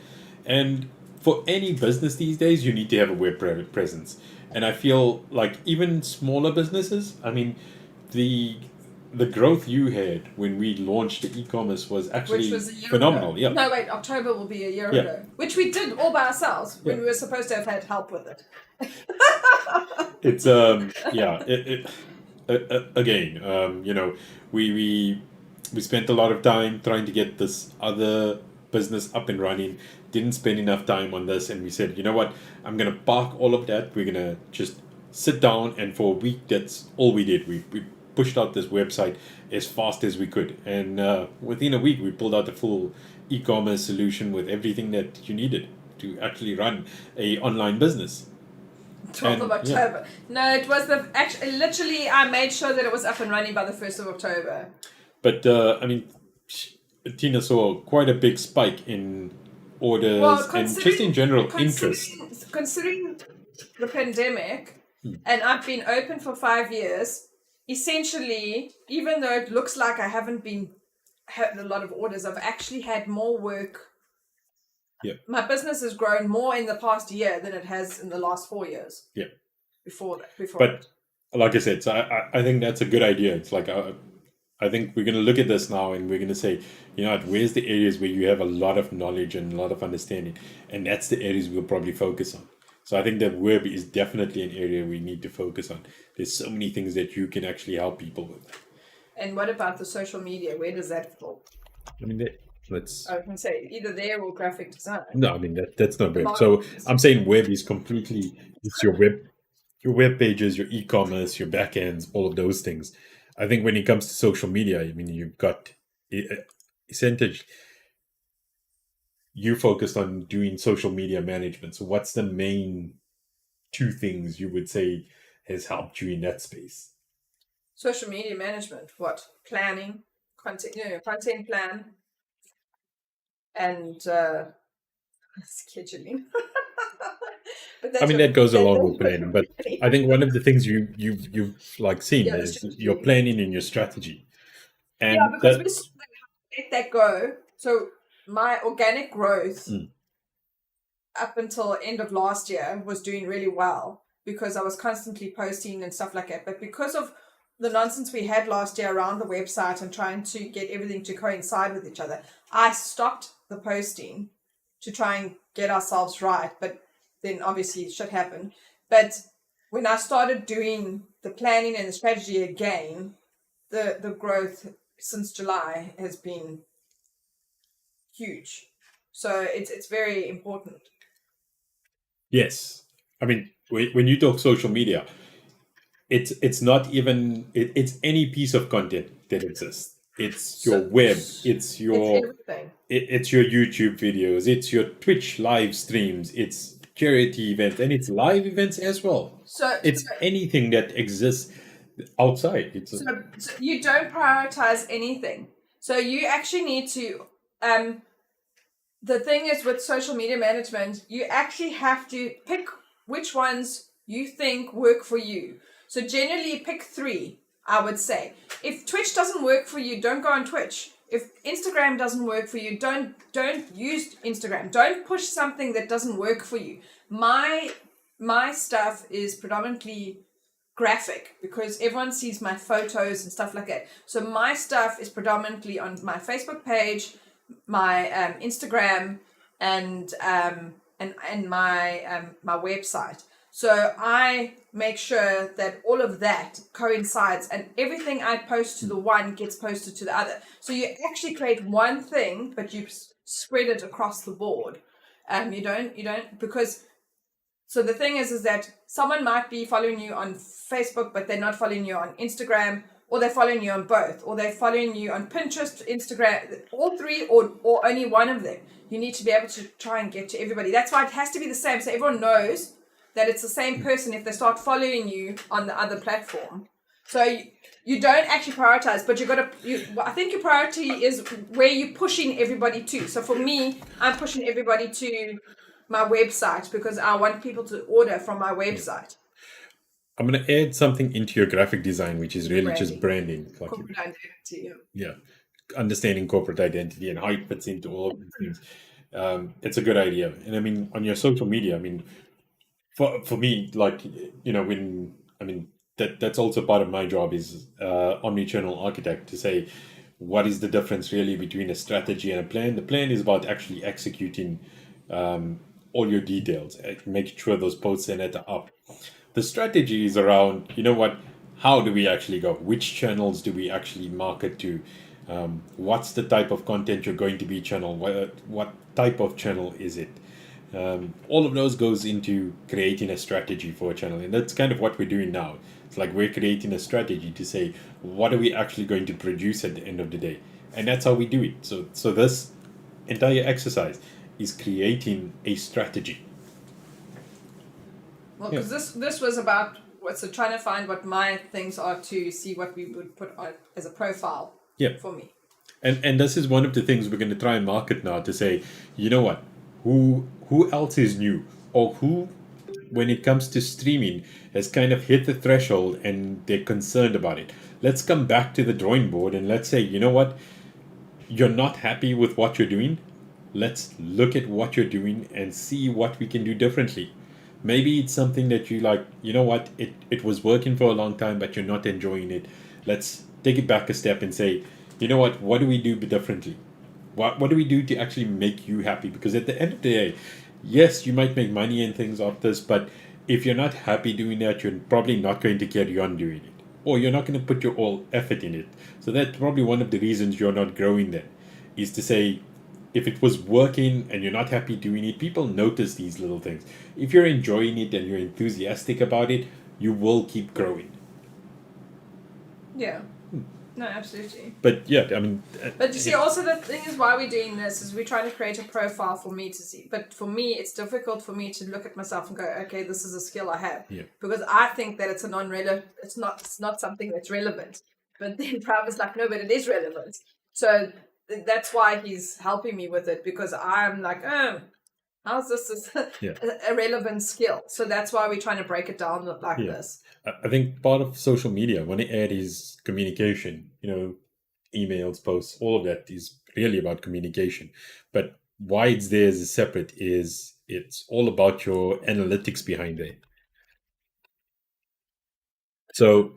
And for any business these days, you need to have a web presence. And I feel like even smaller businesses, I mean, the growth you had when we launched the e-commerce was actually phenomenal. Yeah. No, wait, October will be a year ago, which we did all by ourselves when we were supposed to have had help with it. It's again, we spent a lot of time trying to get this other business up and running. Didn't spend enough time on this, and we said, you know what, I'm gonna park all of that. We're gonna just sit down, and for a week, that's all we did. We pushed out this website as fast as we could, and within a week we pulled out the full e-commerce solution with everything that you needed to actually run a online business. 12th of October. No, it was literally I made sure that it was up and running by the 1st of October. But I mean, Tina saw quite a big spike in orders and just in general interest. Considering the pandemic, and I've been open for 5 years, essentially, even though it looks like I haven't had a lot of orders, I've actually had more work. Yeah. My business has grown more in the past year than it has in the last 4 years. Yeah. Before that. But like I said, so I think that's a good idea. It's like I think we're going to look at this now and we're going to say, you know, where's the areas where you have a lot of knowledge and a lot of understanding, and that's the areas we'll probably focus on. So I think that web is definitely an area we need to focus on. There's so many things that you can actually help people with. And what about the social media? Where does that fall? I mean, I was going to say either there or graphic design. No, I mean that's not web. So I'm saying web is completely, it's your web pages, your e-commerce, your backends, all of those things. I think when it comes to social media, I mean, you've got essentially you focused on doing social media management. So what's the main two things you would say has helped you in that space? Social media management, what? Planning, content plan, and scheduling. I mean, that goes along with planning, but I think one of the things you've like seen is your planning and your strategy. And because we let that go. So my organic growth Mm. up until end of last year was doing really well because I was constantly posting and stuff like that. But because of the nonsense we had last year around the website and trying to get everything to coincide with each other, I stopped the posting to try and get ourselves right. But then obviously shit happened. But when I started doing the planning and the strategy again, the growth since July has been huge. So it's very important. Yes. I mean, when you talk social media, it's not even it's any piece of content that exists. It's your So web, it's everything. it's your YouTube videos, it's your Twitch live streams, it's charity events, and it's live events as well. So It's anything that exists outside. so you don't prioritize anything. So you actually need to the thing is with social media management, you actually have to pick which ones you think work for you. So generally pick 3, I would say. If Twitch doesn't work for you, don't go on Twitch. If Instagram doesn't work for you, don't use Instagram. Don't push something that doesn't work for you. My stuff is predominantly graphic because everyone sees my photos and stuff like that. So my stuff is predominantly on my Facebook page, my Instagram, and my my website. So I make sure that all of that coincides and everything I post to the one gets posted to the other. So you actually create one thing, but you spread it across the board. You don't because so the thing is that someone might be following you on Facebook, but they're not following you on Instagram, or they're following you on both, or they're following you on Pinterest, Instagram, all 3, or only one of them. You need to be able to try and get to everybody. That's why it has to be the same, so everyone knows that it's the same person if they start following you on the other platform. So you don't actually prioritize, but I think your priority is where you're pushing everybody to. So for me, I'm pushing everybody to my website because I want people to order from my website. I'm going to add something into your graphic design, which is really just branding. Like corporate identity. Yeah. Understanding corporate identity and how it fits into all of these things. It's a good idea. And I mean, on your social media, I mean, for me, like, that's also part of my job is omni-channel architect to say, what is the difference really between a strategy and a plan? The plan is about actually executing all your details, making sure those posts and add up. The strategy is around, how do we actually go? Which channels do we actually market to? What's the type of content you're going to be channel? What type of channel is it? All of those goes into creating a strategy for a channel. And that's kind of what we're doing now. It's like we're creating a strategy to say, what are we actually going to produce at the end of the day? And that's how we do it. So this entire exercise is creating a strategy. Well, because this was about trying to find what my things are to see what we would put on as a profile for me. And this is one of the things we're going to try and market now to say, you know what, who else is new, or who, when it comes to streaming, has kind of hit the threshold and they're concerned about it. Let's come back to the drawing board and let's say, you know what, you're not happy with what you're doing. Let's look at what you're doing and see what we can do differently. Maybe it's something that you like, you know what, it was working for a long time, but you're not enjoying it. Let's take it back a step and say, you know what do we do differently? What do we do to actually make you happy? Because at the end of the day, yes, you might make money and things off this, but if you're not happy doing that, you're probably not going to carry on doing it. Or you're not going to put your all effort in it. So that's probably one of the reasons you're not growing then, is to say, if it was working and you're not happy doing it, people notice these little things. If you're enjoying it and you're enthusiastic about it, you will keep growing. Yeah. No, absolutely. But yeah, I mean... But you see, also the thing is why we're doing this is we're trying to create a profile for me to see. But for me, it's difficult for me to look at myself and go, okay, this is a skill I have. Yeah. Because I think that it's a non-relevant, it's not something that's relevant. But then Prav is like, no, but it is relevant. So that's why he's helping me with it, because I'm like, how's this a relevant skill? So that's why we're trying to break it down like this. I think part of social media, when it add is communication. emails, posts, all of that is really about communication. But why it's there as a separate is it's all about your analytics behind it. So,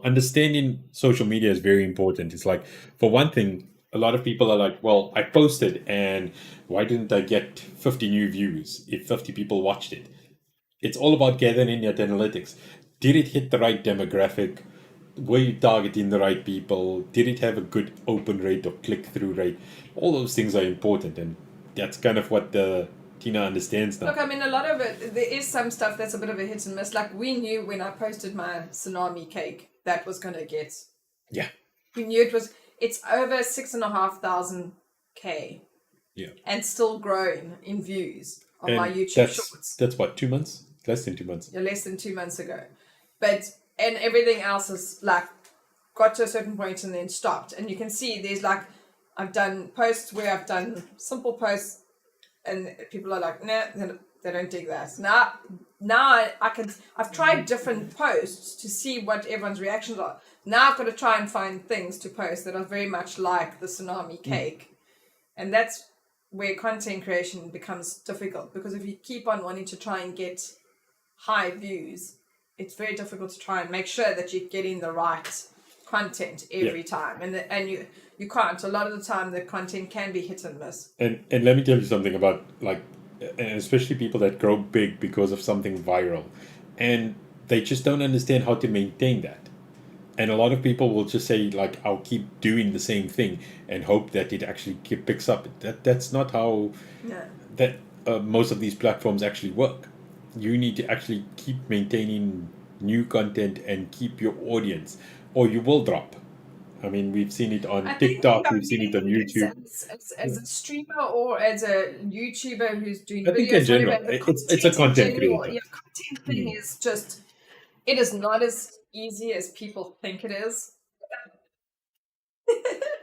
understanding social media is very important. It's like, for one thing, a lot of people are like, well, I posted and why didn't I get 50 new views if 50 people watched it? It's all about gathering that analytics. Did it hit the right demographic? Were you targeting the right people? Did it have a good open rate or click through rate? All those things are important, and that's kind of what Tina understands now. Look, I mean, a lot of it, there is some stuff that's a bit of a hit and miss. Like, we knew when I posted my tsunami cake that was going to get. Yeah. We knew it's over 6,500 K. Yeah. And still growing in views on my YouTube shorts. That's what, 2 months? Less than 2 months. Yeah, less than 2 months ago. And everything else is like got to a certain point and then stopped. And you can see there's like, I've done posts where I've done simple posts and people are like, nah, they don't dig that. Now I've tried different posts to see what everyone's reactions are. Now I've got to try and find things to post that are very much like the tsunami cake. And that's where content creation becomes difficult, because if you keep on wanting to try and get high views, it's very difficult to try and make sure that you're getting the right content every time. And you can't. A lot of the time the content can be hit and miss. And let me tell you something about, like, and especially people that grow big because of something viral, and they just don't understand how to maintain that. And a lot of people will just say, like, I'll keep doing the same thing and hope that it actually picks up. That's not how most of these platforms actually work. You need to actually keep maintaining new content and keep your audience, or you will drop. I mean, we've seen it on TikTok, we've seen it on YouTube. As a streamer or as a YouTuber who's doing videos, I think in general, it's a content creator. Yeah, content thing is just, it is not as easy as people think it is.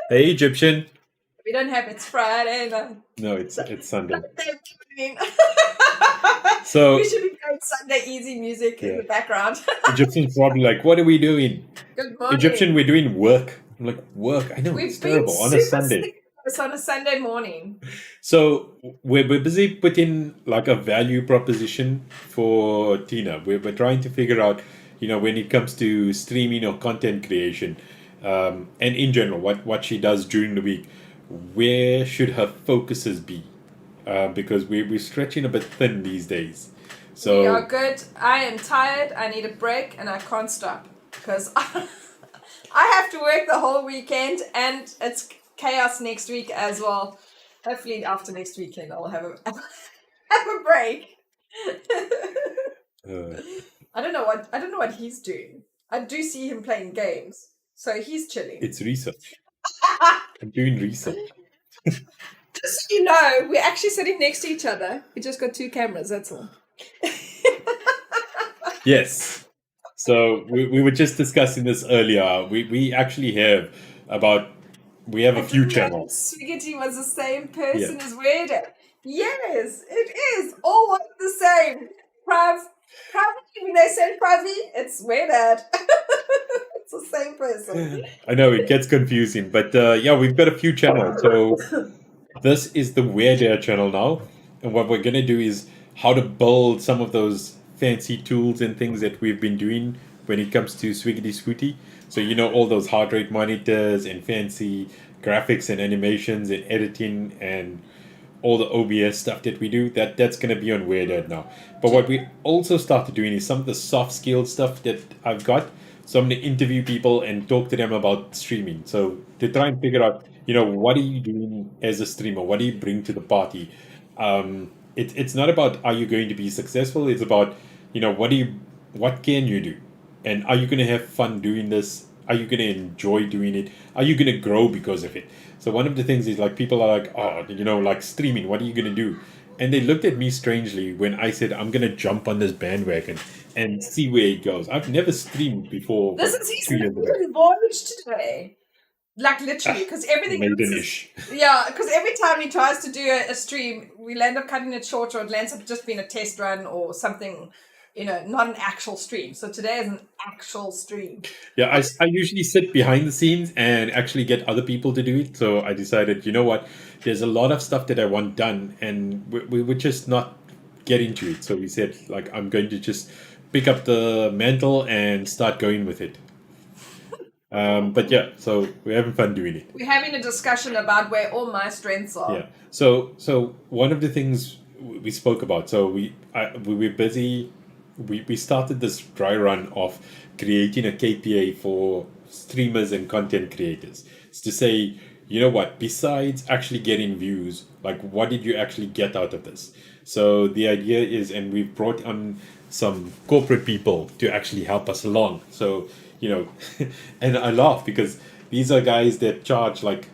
Hey, Egyptian. We don't have It's Friday. No, it's Sunday. So we should be playing Sunday easy music in the background. Egyptian's probably like, what are we doing? Good morning. Egyptian, we're doing work. I'm like, work? I know, it's terrible. On a Sunday. It's on a Sunday morning. So we're busy putting like a value proposition for Tina. We're trying to figure out, when it comes to streaming or content creation, and in general, what she does during the week, where should her focuses be? Because we're stretching a bit thin these days. So we are good. I am tired. I need a break, and I can't stop because I have to work the whole weekend, and it's chaos next week as well. Hopefully, after next weekend, I'll have a break. I don't know what he's doing. I do see him playing games, so he's chilling. It's research. I'm doing research. Just so you know, we're actually sitting next to each other. We just got 2 cameras, that's all. Yes. So we were just discussing this earlier. We actually have a few channels. Swiggity was the same person as Weirdo. Yes, it is. All one the same. When they say Pravi, it's Weirdo. It's the same person. I know, it gets confusing. But we've got a few channels. So this is the Weirdo channel now. And what we're going to do is how to build some of those fancy tools and things that we've been doing when it comes to Swiggity Swooty. So all those heart rate monitors and fancy graphics and animations and editing and all the OBS stuff that we do, that's going to be on Weird now. But what we also started doing is some of the soft skill stuff that I've got. So I'm going to interview people and talk to them about streaming. So to try and figure out, what are you doing as a streamer? What do you bring to the party? It's not about are you going to be successful? It's about, what can you do? And are you going to have fun doing this? Are you going to enjoy doing it? Are you going to grow because of it? So one of the things is like people are like, oh, like streaming, what are you going to do? And they looked at me strangely when I said, I'm going to jump on this bandwagon and see where it goes. I've never streamed before. This is his voyage today. Like literally, because everything because every time he tries to do a stream, we'll end up cutting it short or it ends up just being a test run or something not an actual stream. So today is an actual stream. Yeah, I usually sit behind the scenes and actually get other people to do it. So I decided, you know what, there's a lot of stuff that I want done, and we would just not get into it. So we said, like, I'm going to just pick up the mantle and start going with it. But yeah, so we're having fun doing it. We're having a discussion about where all my strengths are. Yeah. So one of the things we spoke about. So we were busy. We started this dry run of creating a KPA for streamers and content creators. It's to say, you know what? Besides actually getting views, like, what did you actually get out of this? So the idea is, and we've brought on some corporate people to actually help us along. So, and I laugh because these are guys that charge like,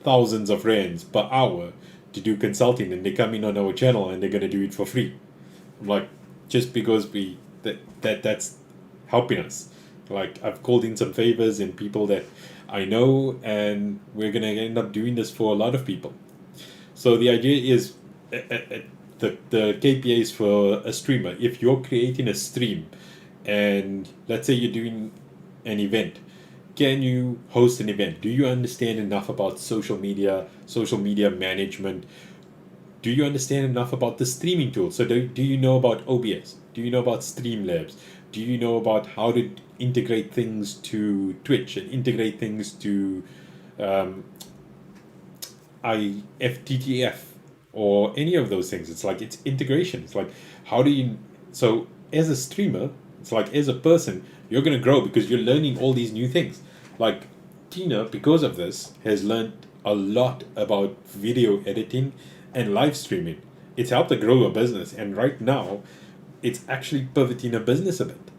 thousands of rands per hour to do consulting, and they come in on our channel and they're going to do it for free. I'm like, just because that's helping us. Like, I've called in some favors and people that I know, and we're going to end up doing this for a lot of people. So the idea is, the KPIs for a streamer. If you're creating a stream and let's say you're doing an event, can you host an event? Do you understand enough about social media management? Do you understand enough about the streaming tools? So do you know about OBS? Do you know about Streamlabs? Do you know about how to integrate things to Twitch and integrate things to FTTF or any of those things? It's like, it's integration. It's like, how do you... So as a streamer, it's like, as a person, you're going to grow because you're learning all these new things. Like, Tina, because of this, has learned a lot about video editing and live streaming. It's helped her grow a business, and right now it's actually pivoting a business a bit.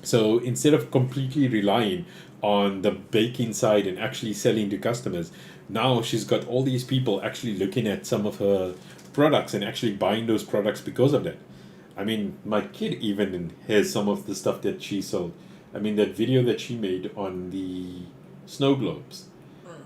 So instead of completely relying on the baking side and actually selling to customers, now she's got all these people actually looking at some of her products and actually buying those products because of that. I mean, my kid even has some of the stuff that she sold. I mean, that video that she made on the snow globes.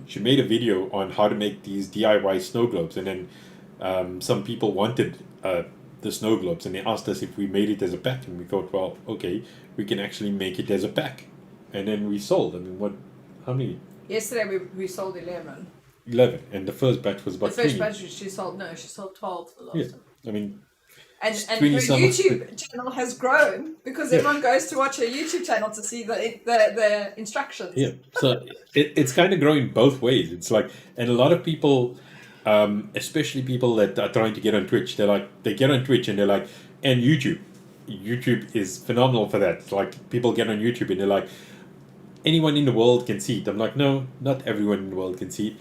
She made a video on how to make these DIY snow globes, and then some people wanted the snow globes, and they asked us if we made it as a pack, and we thought, well, okay, we can actually make it as a pack. And then we sold. I mean, how many? Yesterday we sold 11. 11, and the first batch was about 3. The first batch she sold 12 the last time. I mean... And her YouTube channel has grown because everyone goes to watch her YouTube channel to see the instructions. Yeah, so it's kind of growing both ways. It's like, and a lot of people, especially people that are trying to get on Twitch, they get on Twitch and they're like, and YouTube is phenomenal for that. It's like, people get on YouTube and they're like, anyone in the world can see it. I'm like, no, not everyone in the world can see it.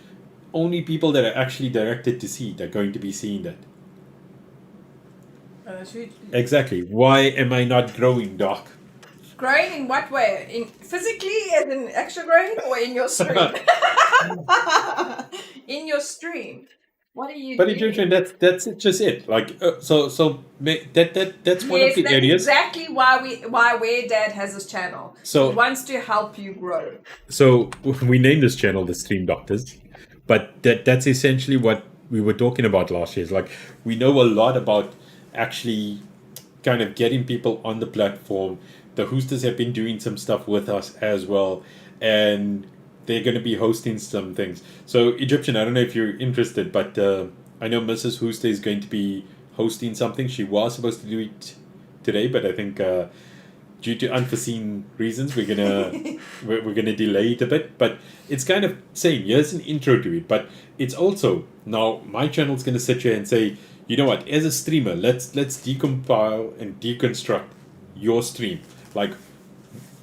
Only people that are actually directed to see it are going to be seeing that. Exactly. Why am I not growing, Doc? Growing in what way? In physically, as in extra growing, or in your stream? In your stream. What are you doing? But Egyptian, that's just it. Like, that's one of the areas. Exactly why Where Dad has his channel. So he wants to help you grow. So we named this channel the Stream Doctors, but that's essentially what we were talking about last year. It's like, we know a lot about actually kind of getting people on the platform. The Hoosters have been doing some stuff with us as well, and they're going to be hosting some things. So Egyptian, I don't know if you're interested, but I know Mrs. Hooster is going to be hosting something. She was supposed to do it today, but I think due to unforeseen reasons, we're gonna delay it a bit. But it's kind of saying, here's an intro to it, but it's also, now my channel's going to sit here and say, you know what, as a streamer, let's decompile and deconstruct your stream. Like,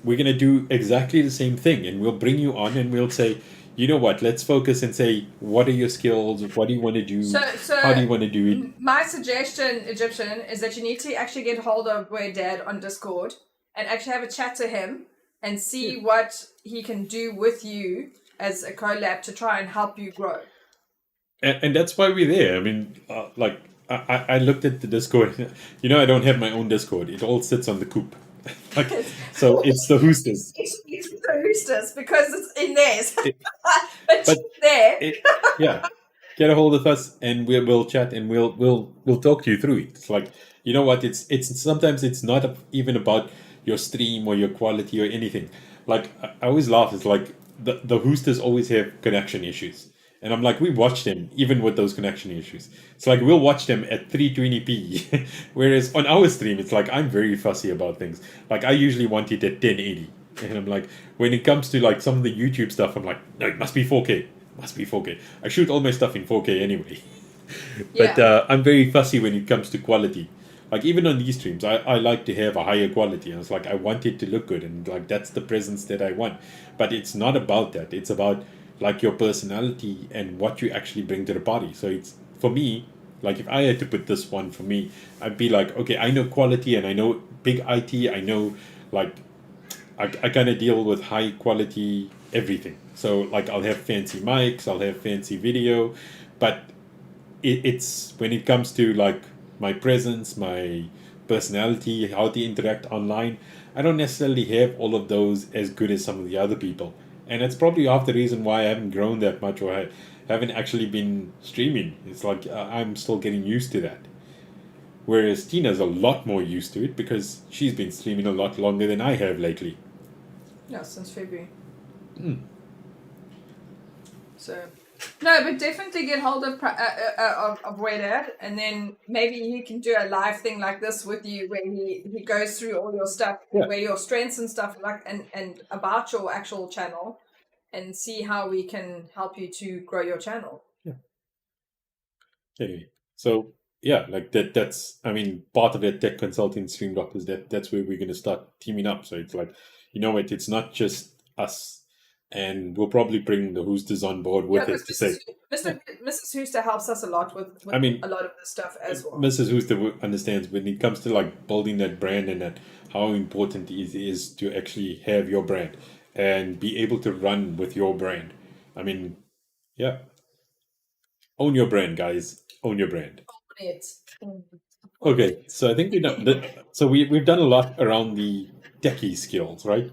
we're going to do exactly the same thing, and we'll bring you on and we'll say, you know what, let's focus and say, what are your skills? What do you want to do? So how do you want to do it? My suggestion, Egyptian, is that you need to actually get hold of Where Dad on Discord and actually have a chat to him and see what he can do with you as a collab to try and help you grow. And that's why we're there. I mean, I looked at the Discord. I don't have my own Discord. It all sits on the coop. So it's the Hoosters. It's the Hoosters because it's in theirs. but it's there. Get a hold of us and we'll chat and we'll talk to you through it. It's like, you know what? It's sometimes it's not even about your stream or your quality or anything. Like I always laugh. It's like the hoosters always have connection issues, and I'm like, we watch them even with those connection issues. It's like we'll watch them at 320p, whereas on our stream, it's like I'm very fussy about things. Like I usually want it at 1080, and I'm like, when it comes to like some of the YouTube stuff, I'm like, no, it must be 4K. Must be 4K. I shoot all my stuff in 4K anyway. But Yeah. I'm very fussy when it comes to quality. Like even on these streams, I like to have a higher quality. And it's like I want it to look good, and like that's the presence that I want. But it's not about that. It's about like your personality and what you actually bring to the party. So it's for me, like if I had to put this one for me, I'd be like, okay, I know quality and I know big IT. I know like I kind of deal with high quality everything. So like I'll have fancy mics, I'll have fancy video, but it's when it comes to like my presence, my personality, how to interact online, I don't necessarily have all of those as good as some of the other people. And that's probably half the reason why I haven't grown that much or I haven't actually been streaming. It's like I'm still getting used to that. Whereas Tina's a lot more used to it because she's been streaming a lot longer than I have lately. Yeah, since February. Hmm. So, no, but definitely get hold of Wordad, and then maybe he can do a live thing like this with you, where he goes through all your stuff, Yeah. where your strengths and stuff, like and about your actual channel, and see how we can help you to grow your channel. Anyway, so yeah, like that's I mean, part of that tech consulting stream doctors that's where we're gonna start teaming up. So it's like, you know what, it's not just us, and we'll probably bring the Hoosters on board with Yeah, us to because say, Mrs. Hooster helps us a lot with I mean, a lot of this stuff as well. Mrs. Hooster understands when it comes to like building that brand and that how important it is to actually have your brand and be able to run with your brand. I mean, yeah, own your brand, guys. Own your brand. Okay, so I think we done so we've done a lot around the techie skills, right?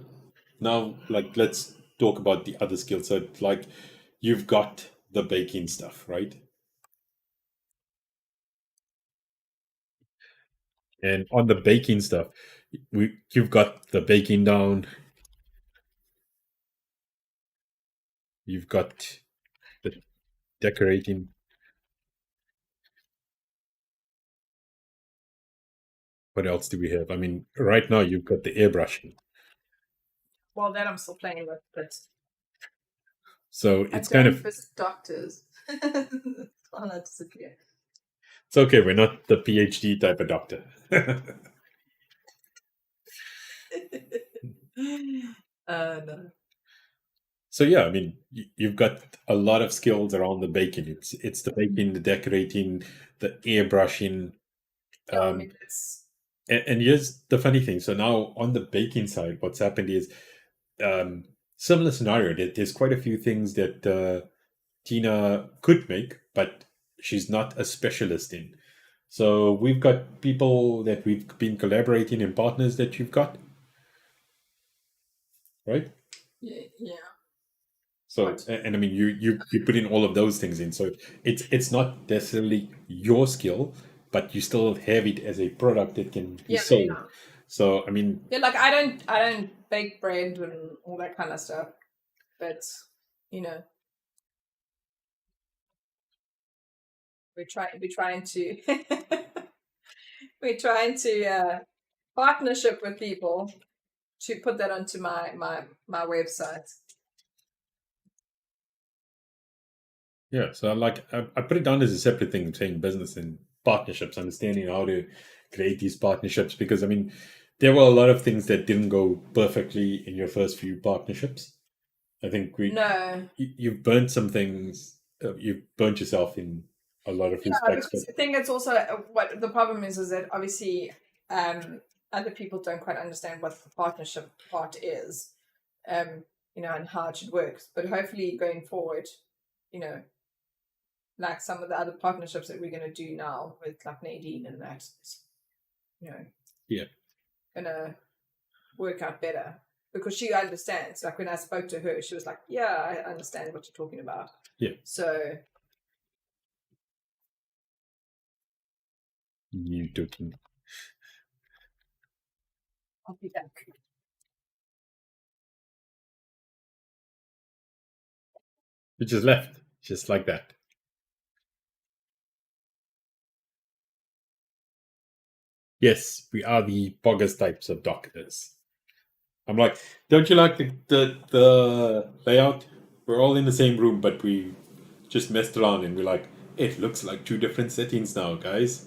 Now, like let's talk about the other skills. So, like you've got the baking stuff, right? And on the baking stuff, you've got the baking down. You've got the decorating. What else do we have? I mean, right now you've got the airbrushing. Well, that I'm still playing with, but So I it's kind don't of visit doctors. I'll not disappear. it's okay. We're not the PhD type of doctor. No. So yeah, I mean, you've got a lot of skills around the baking. It's the baking, the decorating, the airbrushing. Yeah, I mean, And here's the funny thing. So now on the baking side, what's happened is similar scenario. There's quite a few things that Tina could make, but she's not a specialist in. So we've got people that we've been collaborating and partners that you've got, right? yeah. So What? and I mean you put in all of those things in. So it's not necessarily your skill, but you still have it as a product that can be Yeah, sold. yeah. So I mean, Yeah, like I don't bake bread and all that kind of stuff, but you know, we're trying to we're trying to partnership with people to put that onto my website. yeah. So I put it down as a separate thing, saying business and partnerships, understanding how to create these partnerships. Because I mean, there were a lot of things that didn't go perfectly in your first few partnerships. I think No, you've burnt some things. You've burnt yourself in a lot of yeah, respects, but because I think it's also what the problem is that obviously other people don't quite understand what the partnership part is, and how it should work. But hopefully going forward, you know, like some of the other partnerships that we're going to do now with like Nadine and that, yeah, gonna work out better because she understands. Like when I spoke to her, she was like, "Yeah, I understand what you're talking about." yeah. So You talking. I'll be back. You just left, just like that. Yes, we are the bogus types of doctors. I'm like, don't you like the layout? We're all in the same room, but we just messed around and we're like, it looks like two different settings now, guys.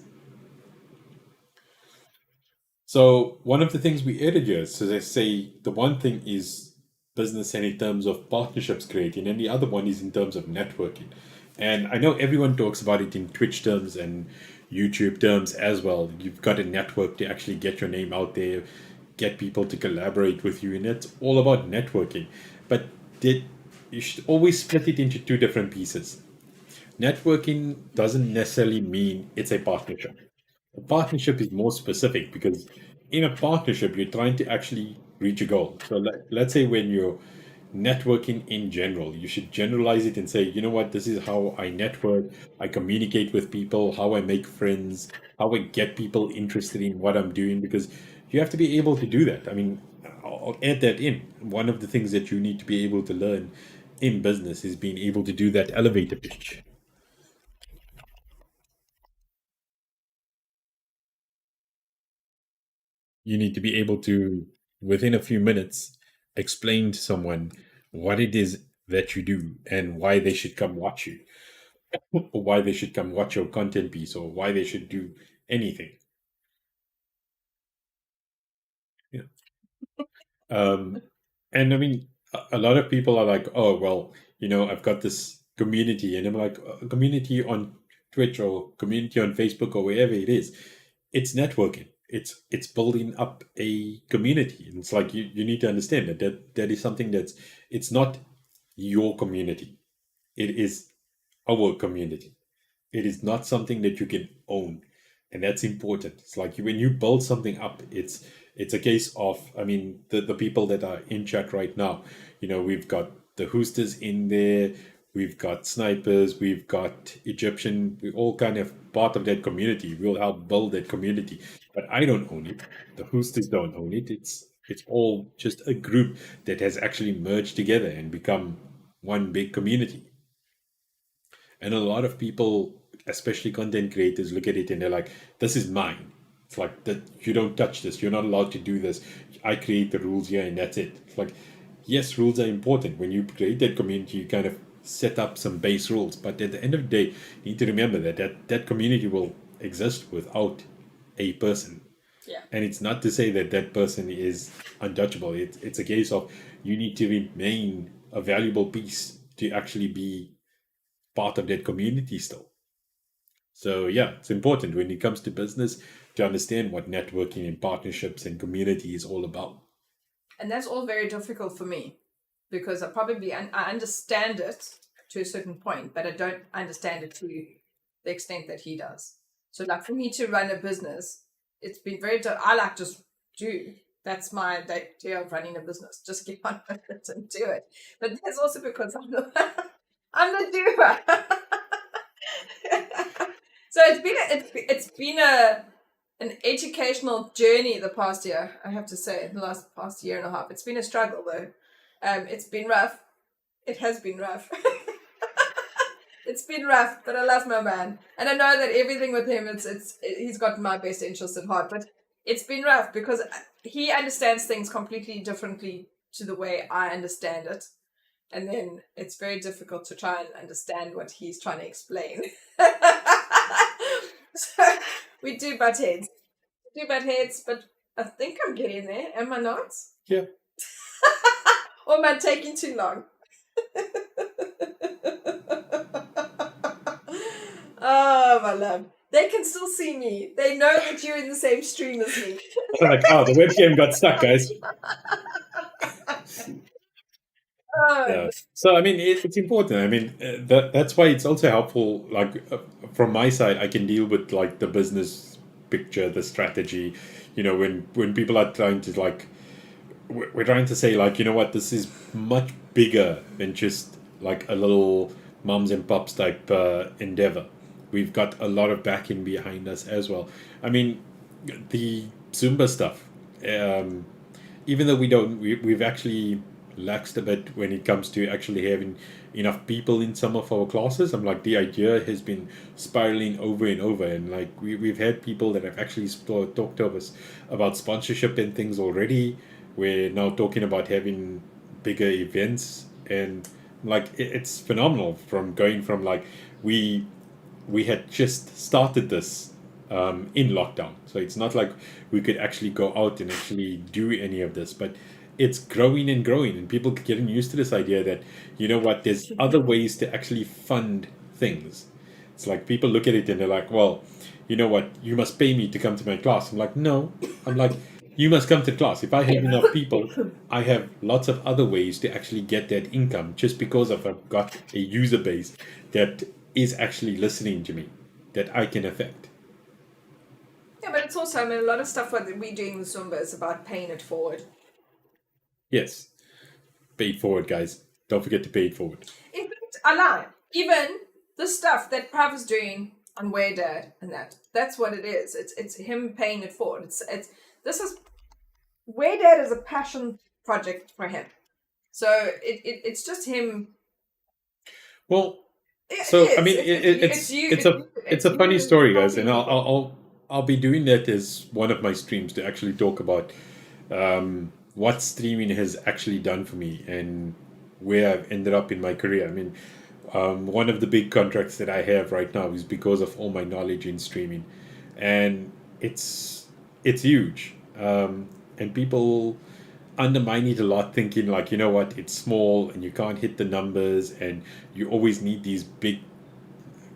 So one of the things we added here, so they say the one thing is business and in terms of partnerships creating, and the other one is in terms of networking. And I know everyone talks about it in Twitch terms and YouTube terms as well. You've got a network to actually get your name out there, get people to collaborate with you, and it's all about networking. But you should always split it into two different pieces. Networking doesn't necessarily mean it's a partnership. A partnership is more specific because in a partnership, you're trying to actually reach a goal. So let's say when you're networking in general, you should generalize it and say, you know what, this is how I network, I communicate with people, how I make friends, how I get people interested in what I'm doing, because you have to be able to do that. I mean, I'll add that in. One of the things that you need to be able to learn in business is being able to do that elevator pitch. You need to be able to, within a few minutes, explain to someone what it is that you do and why they should come watch you, or why they should come watch your content piece, or why they should do anything. Yeah. Um, and I mean, a lot of people are like, oh, well, I've got this community, and I'm like, a community on Twitch or community on Facebook or wherever it is. It's networking. It's building up a community. And it's like you need to understand that is something it's not your community. It is our community. It is not something that you can own, and that's important. It's like when you build something up, it's a case of, I mean, the people that are in chat right now, we've got the Hoosters in there, we've got Snipers, we've got Egyptian, we all kind of part of that community. We'll help build that community, but I don't own it. The Hoosters don't own it. It's all just a group that has actually merged together and become one big community. And a lot of people, especially content creators, look at it and they're like, this is mine. It's like that you don't touch this. You're not allowed to do this. I create the rules here and that's it. It's like, yes, rules are important. When you create that community, you kind of set up some base rules. But at the end of the day, you need to remember that community will exist without a person. Yeah. And it's not to say that that person is untouchable. It's a case of you need to remain a valuable piece to actually be part of that community still. So yeah, it's important when it comes to business to understand what networking and partnerships and community is all about. And that's all very difficult for me because I understand it to a certain point, but I don't understand it to the extent that he does. So like for me to run a business, it's been I like just do. That's my idea of running a business. Just get on with it and do it. But that's also because I'm the doer. So it's been an educational journey the past year. I have to say, in the past year and a half, it's been a struggle though. It's been rough. It has been rough. It's been rough, but I love my man, and I know that everything with him, he's got my best interest at heart. But it's been rough because he understands things completely differently to the way I understand it. And then it's very difficult to try and understand what he's trying to explain. So we do butt heads. But I think I'm getting there. Am I not? Yeah. Or am I taking too long? Oh, my love. They can still see me. They know that you're in the same stream as me. I'm like, oh, the webcam got stuck, guys. Yeah. So I mean, it's important. I mean, that's why it's also helpful. Like from my side, I can deal with like the business picture, the strategy. When people are trying to like, we're trying to say like, you know what, this is much bigger than just like a little mums and pops type endeavor. We've got a lot of backing behind us as well. I mean, the Zumba stuff. um, even though we've actually laxed a bit when it comes to actually having enough people in some of our classes. I'm like, the idea has been spiraling over and over, and like we've had people that have actually talked to us about sponsorship and things already. We're now talking about having bigger events, and like it's phenomenal from going from like we we had just started this in lockdown. So it's not like we could actually go out and actually do any of this, but it's growing and growing, and people getting used to this idea that, you know what, there's other ways to actually fund things. It's like people look at it and they're like, well, you know what, you must pay me to come to my class. I'm like, no. I'm like, you must come to class. If I have enough people, I have lots of other ways to actually get that income just because I've got a user base that is actually listening to me, that I can affect. Yeah, but it's also, I mean, a lot of stuff what we're doing with Zumba is about paying it forward. Yes. Pay it forward, guys. Don't forget to pay it forward. In fact, I lie. Even the stuff that Prav is doing on Where Dad and that's what it is. It's him paying it forward. This is Where Dad is a passion project for him. So it's just him. Well, It so is. I mean, it's a funny story, guys, and I'll be doing that as one of my streams to actually talk about what streaming has actually done for me and where I've ended up in my career. I mean, one of the big contracts that I have right now is because of all my knowledge in streaming, and it's huge. And people undermine it a lot, thinking like, you know what, it's small and you can't hit the numbers, and you always need these big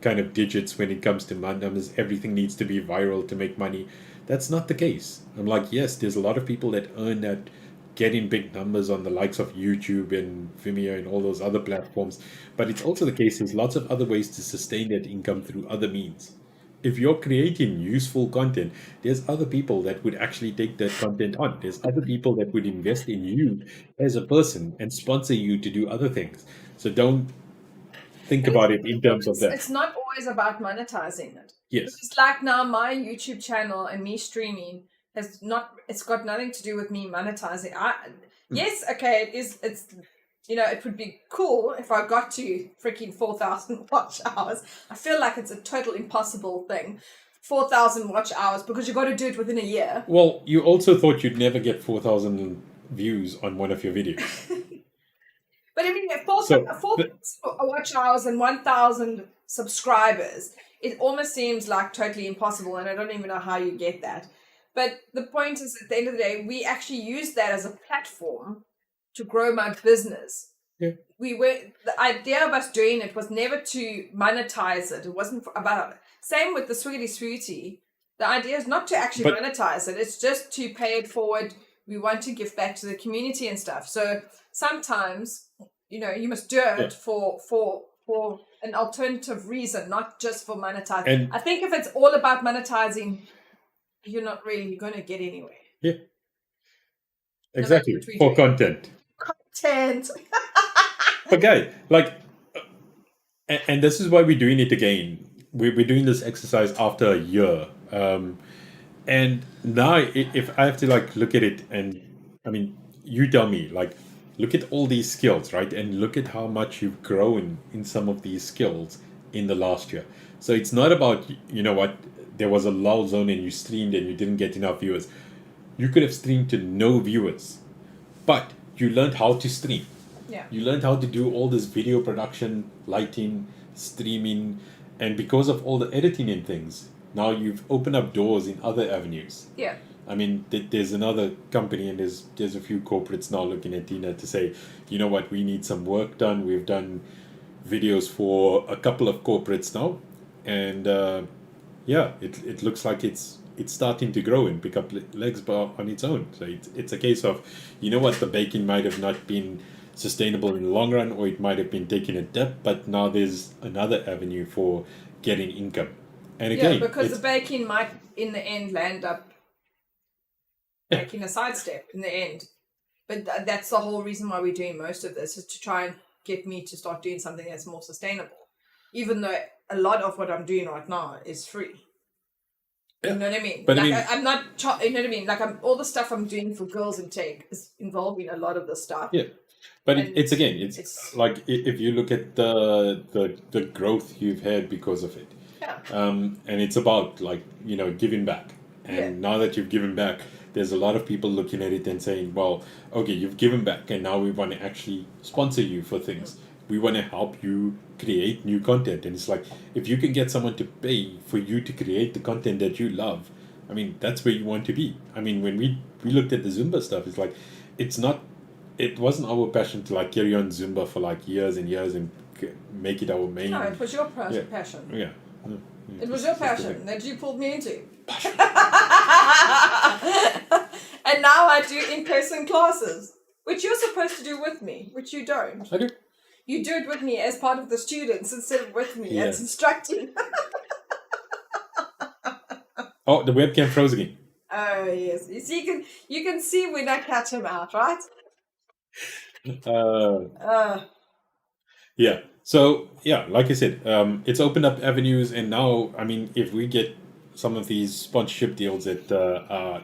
kind of digits when it comes to numbers. Everything needs to be viral to make money. That's not the case. I'm like, yes, there's a lot of people that earn that, getting big numbers on the likes of YouTube and Vimeo and all those other platforms. But it's also the case there's lots of other ways to sustain that income through other means. If you're creating useful content, there's other people that would actually take that content on. There's other people that would invest in you as a person and sponsor you to do other things. So don't think about it in terms of that. It's not always about monetizing it. Yes. It's like now my YouTube channel and me streaming it's got nothing to do with me monetizing. Yes, okay, it's it would be cool if I got to freaking 4,000 watch hours. I feel like it's a total impossible thing. 4,000 watch hours, because you got to do it within a year. Well, you also thought you'd never get 4,000 views on one of your videos. But I mean, 4,000 watch hours and 1,000 subscribers, it almost seems like totally impossible, and I don't even know how you get that. But the point is, at the end of the day, we actually use that as a platform to grow my business. Yeah. The idea of us doing it was never to monetize it. It wasn't about, same with the Sweetie Smoothie. The idea is not to actually monetize it. It's just to pay it forward. We want to give back to the community and stuff. So sometimes, you must do it for an alternative reason, not just for monetizing. And I think if it's all about monetizing, you're not really going to get anywhere. Yeah. Exactly. For content. Okay. Like, and this is why we're doing it again. We're doing this exercise after a year. And now if I have to like look at it, and I mean, you tell me, like, look at all these skills, right? And look at how much you've grown in some of these skills in the last year. So it's not about, there was a lull zone and you streamed and you didn't get enough viewers. You could have streamed to no viewers, but you learned how to stream. Yeah. You learned how to do all this video production, lighting, streaming, and because of all the editing and things, now you've opened up doors in other avenues. Yeah. I mean, there's another company, and there's a few corporates now looking at Tina to say, you know what, we need some work done. We've done videos for a couple of corporates now, and it looks like it's starting to grow and pick up legs on its own. So it's a case of, you know what, the baking might have not been sustainable in the long run, or it might have been taking a dip, but now there's another avenue for getting income. And again, because the baking might in the end land up making a sidestep in the end. But that's the whole reason why we're doing most of this, is to try and get me to start doing something that's more sustainable, even though a lot of what I'm doing right now is free. You know what I mean? But I like mean- I'm not. You know what I mean? Like all the stuff I'm doing for girls in tech is involving a lot of the stuff. Yeah. But And it's again, it's it's- like if you look at the growth you've had because of it, Yeah. and it's about like giving back. And Yeah. now that you've given back, there's a lot of people looking at it and saying, well, okay, you've given back, and now we want to actually sponsor you for things. We want to help you create new content. And it's like, if you can get someone to pay for you to create the content that you love, I mean, that's where you want to be. I mean, when we looked at the Zumba stuff, it's like, it wasn't our passion to like carry on Zumba for like years and years and make it our main. No, it was your Yeah. passion. Yeah. It was your passion that you pulled me into. And now I do in-person classes, which you're supposed to do with me, which you don't. I do. You do it with me as part of the students instead of with me Yeah. as instructing. Oh, the webcam froze again. Oh yes, you see, you can see when I catch him out, right? Yeah. So yeah, like I said, it's opened up avenues, and now I mean, if we get some of these sponsorship deals that are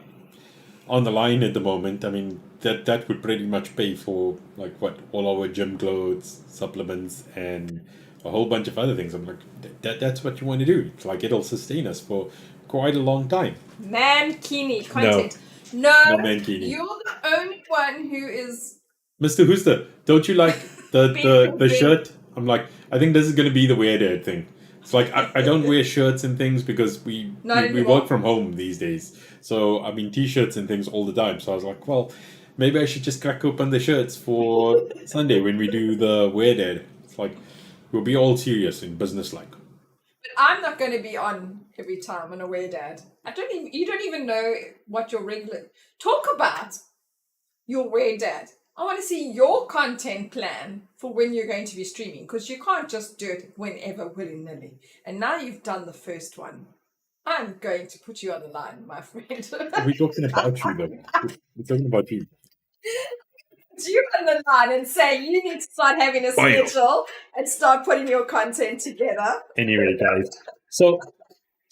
on the line at the moment, I mean that would pretty much pay for like what all our gym clothes, supplements, and a whole bunch of other things. I'm like, that's what you want to do. It's like it'll sustain us for quite a long time. Mankini content. No, No mankini. you're the only one who is. Mr. Hooster, don't you like the Big. shirt? I'm like, I think this is going to be the weird ad thing. It's like, I don't wear shirts and things because we work from home these days. So, I mean, t-shirts and things all the time. So I was like, well, maybe I should just crack open the shirts for Sunday when we do the weird ad. It's like, we'll be all serious and business-like. But I'm not going to be on every time on a weird ad. You don't even know what your regular... Talk about your weird ad. I want to see your content plan for when you're going to be streaming, because you can't just do it whenever, willy-nilly. And now you've done the first one. I'm going to put you on the line, my friend. We're talking about you, though. We're talking about you. You on the line and say you need to start having a schedule and start putting your content together. Anyway, guys. So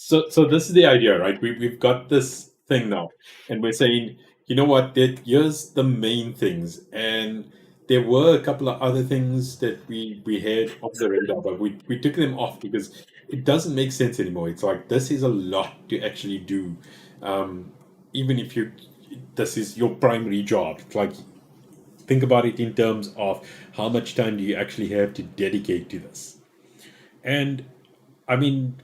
this is the idea, right? We've got this thing now, and we're saying, you know what? Here's the main things, and there were a couple of other things that we had off the radar, but we took them off because it doesn't make sense anymore. It's like this is a lot to actually do, even if this is your primary job. It's like, think about it in terms of how much time do you actually have to dedicate to this. And I mean,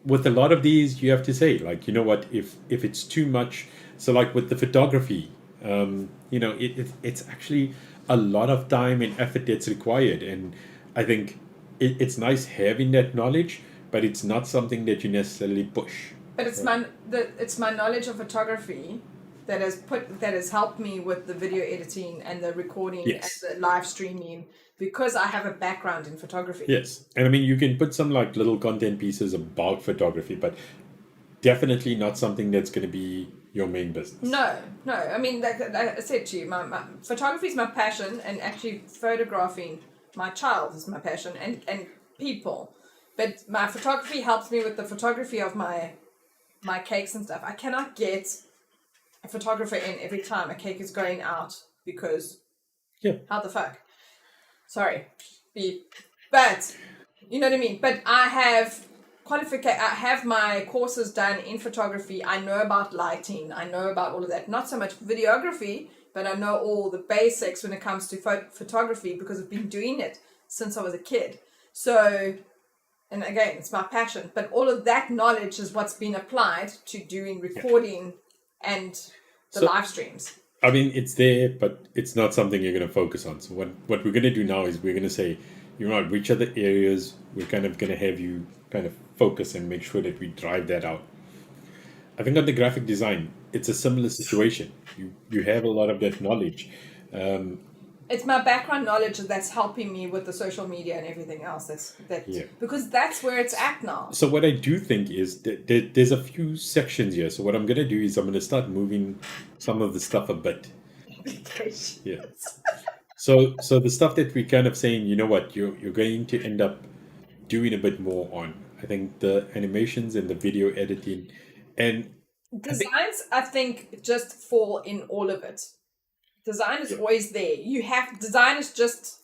with a lot of these, you have to say, like, you know what, if it's too much. So like with the photography, it's actually a lot of time and effort that's required. And I think it's nice having that knowledge, but it's not something that you necessarily push. But it's my knowledge of photography that has helped me with the video editing and the recording and the live streaming, because I have a background in photography. Yes. And I mean, you can put some like little content pieces about photography, but definitely not something that's going to be your main business. No. I mean, like I said to you, my photography is my passion, and actually photographing my child is my passion, and people. But my photography helps me with the photography of my cakes and stuff. I cannot get a photographer in every time a cake is going out, because how the fuck? Sorry. But you know what I mean? But I have I have my courses done in photography. I know about lighting. I know about all of that. Not so much videography, but I know all the basics when it comes to photography, because I've been doing it since I was a kid. So, and again, it's my passion. But all of that knowledge is what's been applied to doing recording and the live streams. I mean, it's there, but it's not something you're going to focus on. So what we're going to do now is we're going to say, you know, which are the areas we're kind of going to have you kind of focus and make sure that we drive that out. I think on the graphic design, it's a similar situation. You have a lot of that knowledge. It's my background knowledge that's helping me with the social media and everything else. Because that's where it's at now. So what I do think is that there's a few sections here. So what I'm going to do is I'm going to start moving some of the stuff a bit. Yeah. So the stuff that we're kind of saying, you know what, you're going to end up doing a bit more on. I think the animations and the video editing And designs, I think, just fall in all of it. Design is always there. Design is just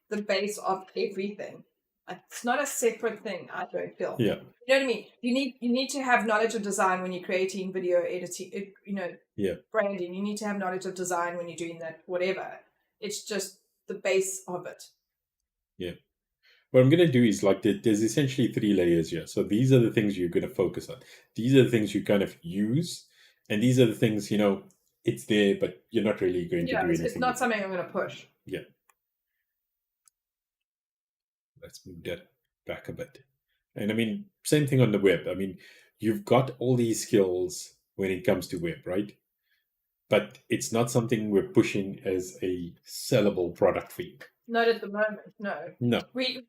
the base of everything. It's not a separate thing, I don't feel. yeah, You know what I mean? You need to have knowledge of design when you're creating video editing, branding. You need to have knowledge of design when you're doing that, whatever. It's just the base of it. yeah. What I'm going to do is like there's essentially 3 layers here. So these are the things you're going to focus on. These are the things you kind of use. And these are the things, it's there, but you're not really going to do anything. It's not something I'm going to push. Yeah. Let's move that back a bit. And I mean, same thing on the web. I mean, you've got all these skills when it comes to web, right? But it's not something we're pushing as a sellable product for you. Not at the moment, no. No. We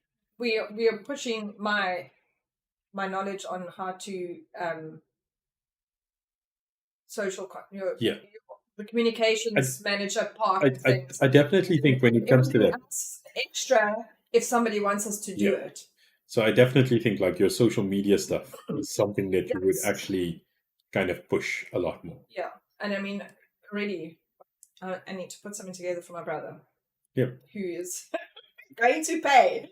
are pushing my knowledge on how to the communications manager part of things. I definitely think when it comes to that, extra if somebody wants us to do it. So I definitely think like your social media stuff is something that you would actually kind of push a lot more. Yeah, and I mean, really, I need to put something together for my brother. Yeah. Who is going to pay.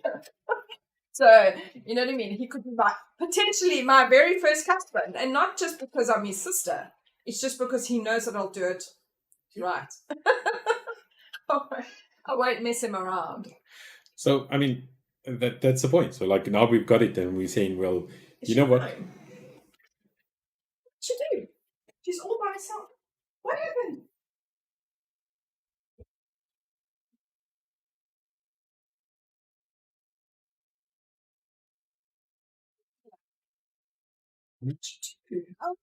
So, you know what I mean? He could be potentially my very first customer. And not just because I'm his sister. It's just because he knows that I'll do it right. I won't mess him around. So, I mean, that's the point. So, like, now we've got it and we're saying, well, you know what? What'd she do? She's all by herself. What happened? Oh.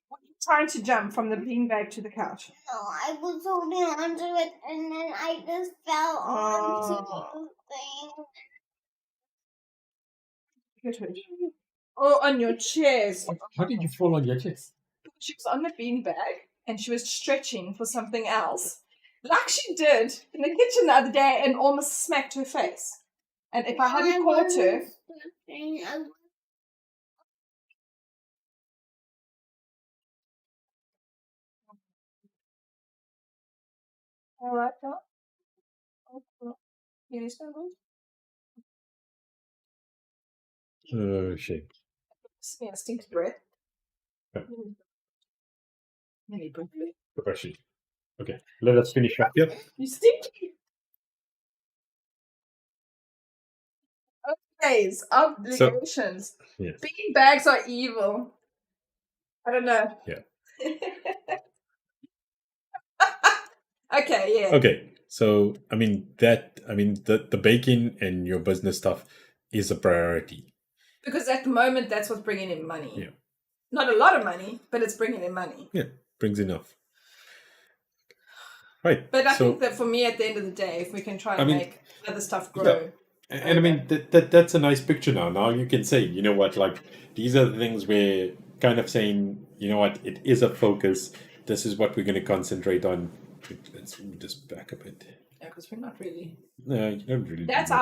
What are you trying to jump from the beanbag to the couch? No, I was holding onto it and then I just fell onto the thing. Oh, on your chairs. How did you fall on your chest? She was on the beanbag and she was stretching for something else, like she did in the kitchen the other day, and almost smacked her face. And if I hadn't caught her, all right, now. You Oh, shit. smell stinks breath. Yeah. Maybe breath. Profession. Okay, let us finish up here. You stink. Days, obligations. Yes. Beanbags are evil. I don't know. Yeah. Okay, yeah. Okay, so the baking and your business stuff is a priority. Because at the moment, that's what's bringing in money. Yeah. Not a lot of money, but it's bringing in money. Yeah, brings enough. Right. But I think that for me, at the end of the day, if we can try and make other stuff grow. Yeah. And I mean, that's a nice picture now. Now you can say, you know what, like, these are the things we're kind of saying, you know what, it is a focus. This is what we're going to concentrate on. Let's move this back a bit. Yeah, because we're not really. No, you don't really. That's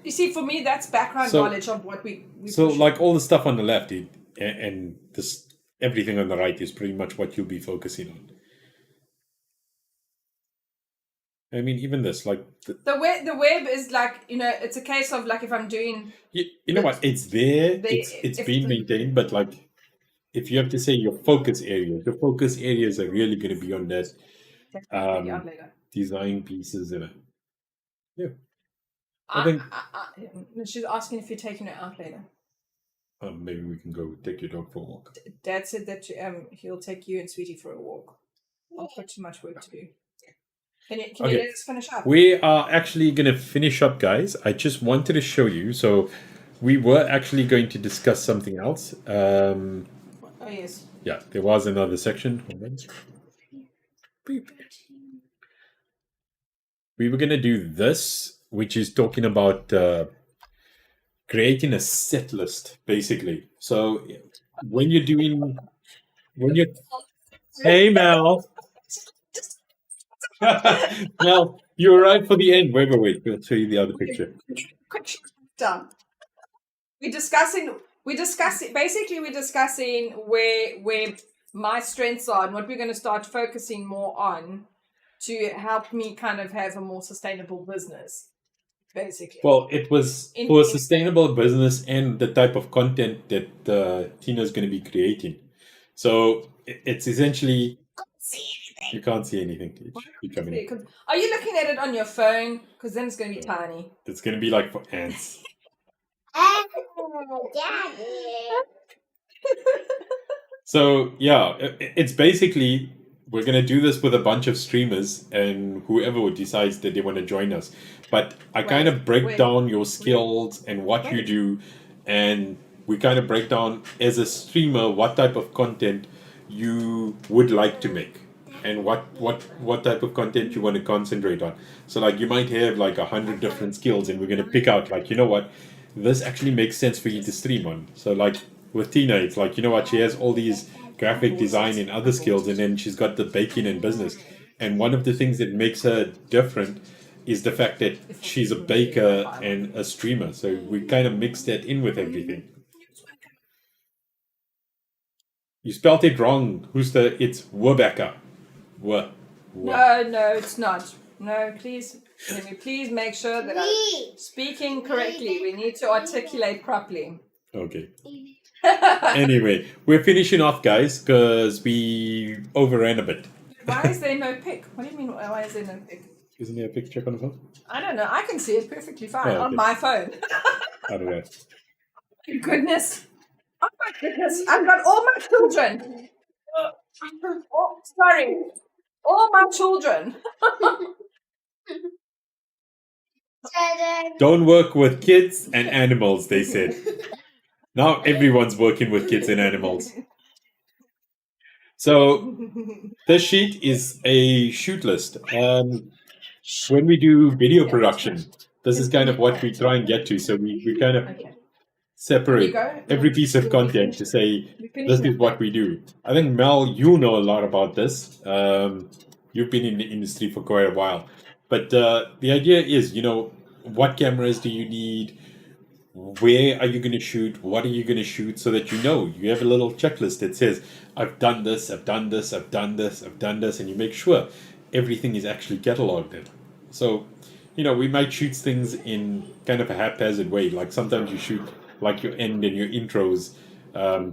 you see, for me, that's background knowledge of what we so, like, all the stuff on the left and this everything on the right is pretty much what you'll be focusing on. I mean, even this, like... The web is like, it's a case of, like, if I'm doing... You know what? It's there. It's been maintained, but, like, if you have to say your focus areas are really going to be on that design pieces. Yeah. I think... she's asking if you're taking her out later. Maybe we can go take your dog for a walk. Dad said that he'll take you and Sweetie for a walk. I've got too much work to do. Can you let us finish up? We are actually going to finish up, guys. I just wanted to show you. So we were actually going to discuss something else. Oh, yes. Yeah, there was another section. We were going to do this, which is talking about creating a set list, basically. So when you're... Hey, Mel. Now, you arrived for the end. Wait. We'll show you the other picture. Quick, done. we're discussing basically we're discussing where my strengths are and what we're going to start focusing more on to help me kind of have a more sustainable business, basically. Well, it was for a sustainable business and the type of content that Tina's going to be creating. So it's essentially you can't see anything. It should be coming in. Are you looking at it on your phone? Because then it's going to be tiny. It's going to be like for ants. Oh, Daddy. So yeah, it's basically we're gonna do this with a bunch of streamers and whoever decides that they want to join us. But I kind of break down your skills and what you do, and we kind of break down as a streamer what type of content you would like to make and what type of content you want to concentrate on. So like you might have like 100 different skills, and we're gonna pick out like, you know what, this actually makes sense for you to stream on. So like with Tina, it's like, you know what, she has all these graphic design and other skills, and then she's got the baking and business. And one of the things that makes her different is the fact that she's a baker and a streamer. So we kind of mix that in with everything. You spelled it wrong. It's Webecca. No, it's not. No, please. Can we please make sure that I'm speaking correctly? We need to articulate properly. Okay. Anyway, we're finishing off, guys, because we overran a bit. Why is there no pic? What do you mean, why is there no pic? Isn't there a picture on the phone? I don't know. I can see it perfectly fine Oh, on okay. my phone. I don't know. Goodness. Oh my goodness. I've got all my children. Oh, sorry. All my children. Don't work with kids and animals, they said. Now everyone's working with kids and animals. So this sheet is a shoot list. When we do video production, this is kind of what we try and get to. So we kind of separate every piece of content to say, this is what we do. I think, Mel, you know a lot about this. You've been in the industry for quite a while. But the idea is, you know, what cameras do you need? Where are you going to shoot? What are you going to shoot? So that you know, you have a little checklist that says, I've done this, I've done this, I've done this, I've done this, and you make sure everything is actually cataloged. So, you know, we might shoot things in kind of a haphazard way. Like sometimes you shoot like your end and your intros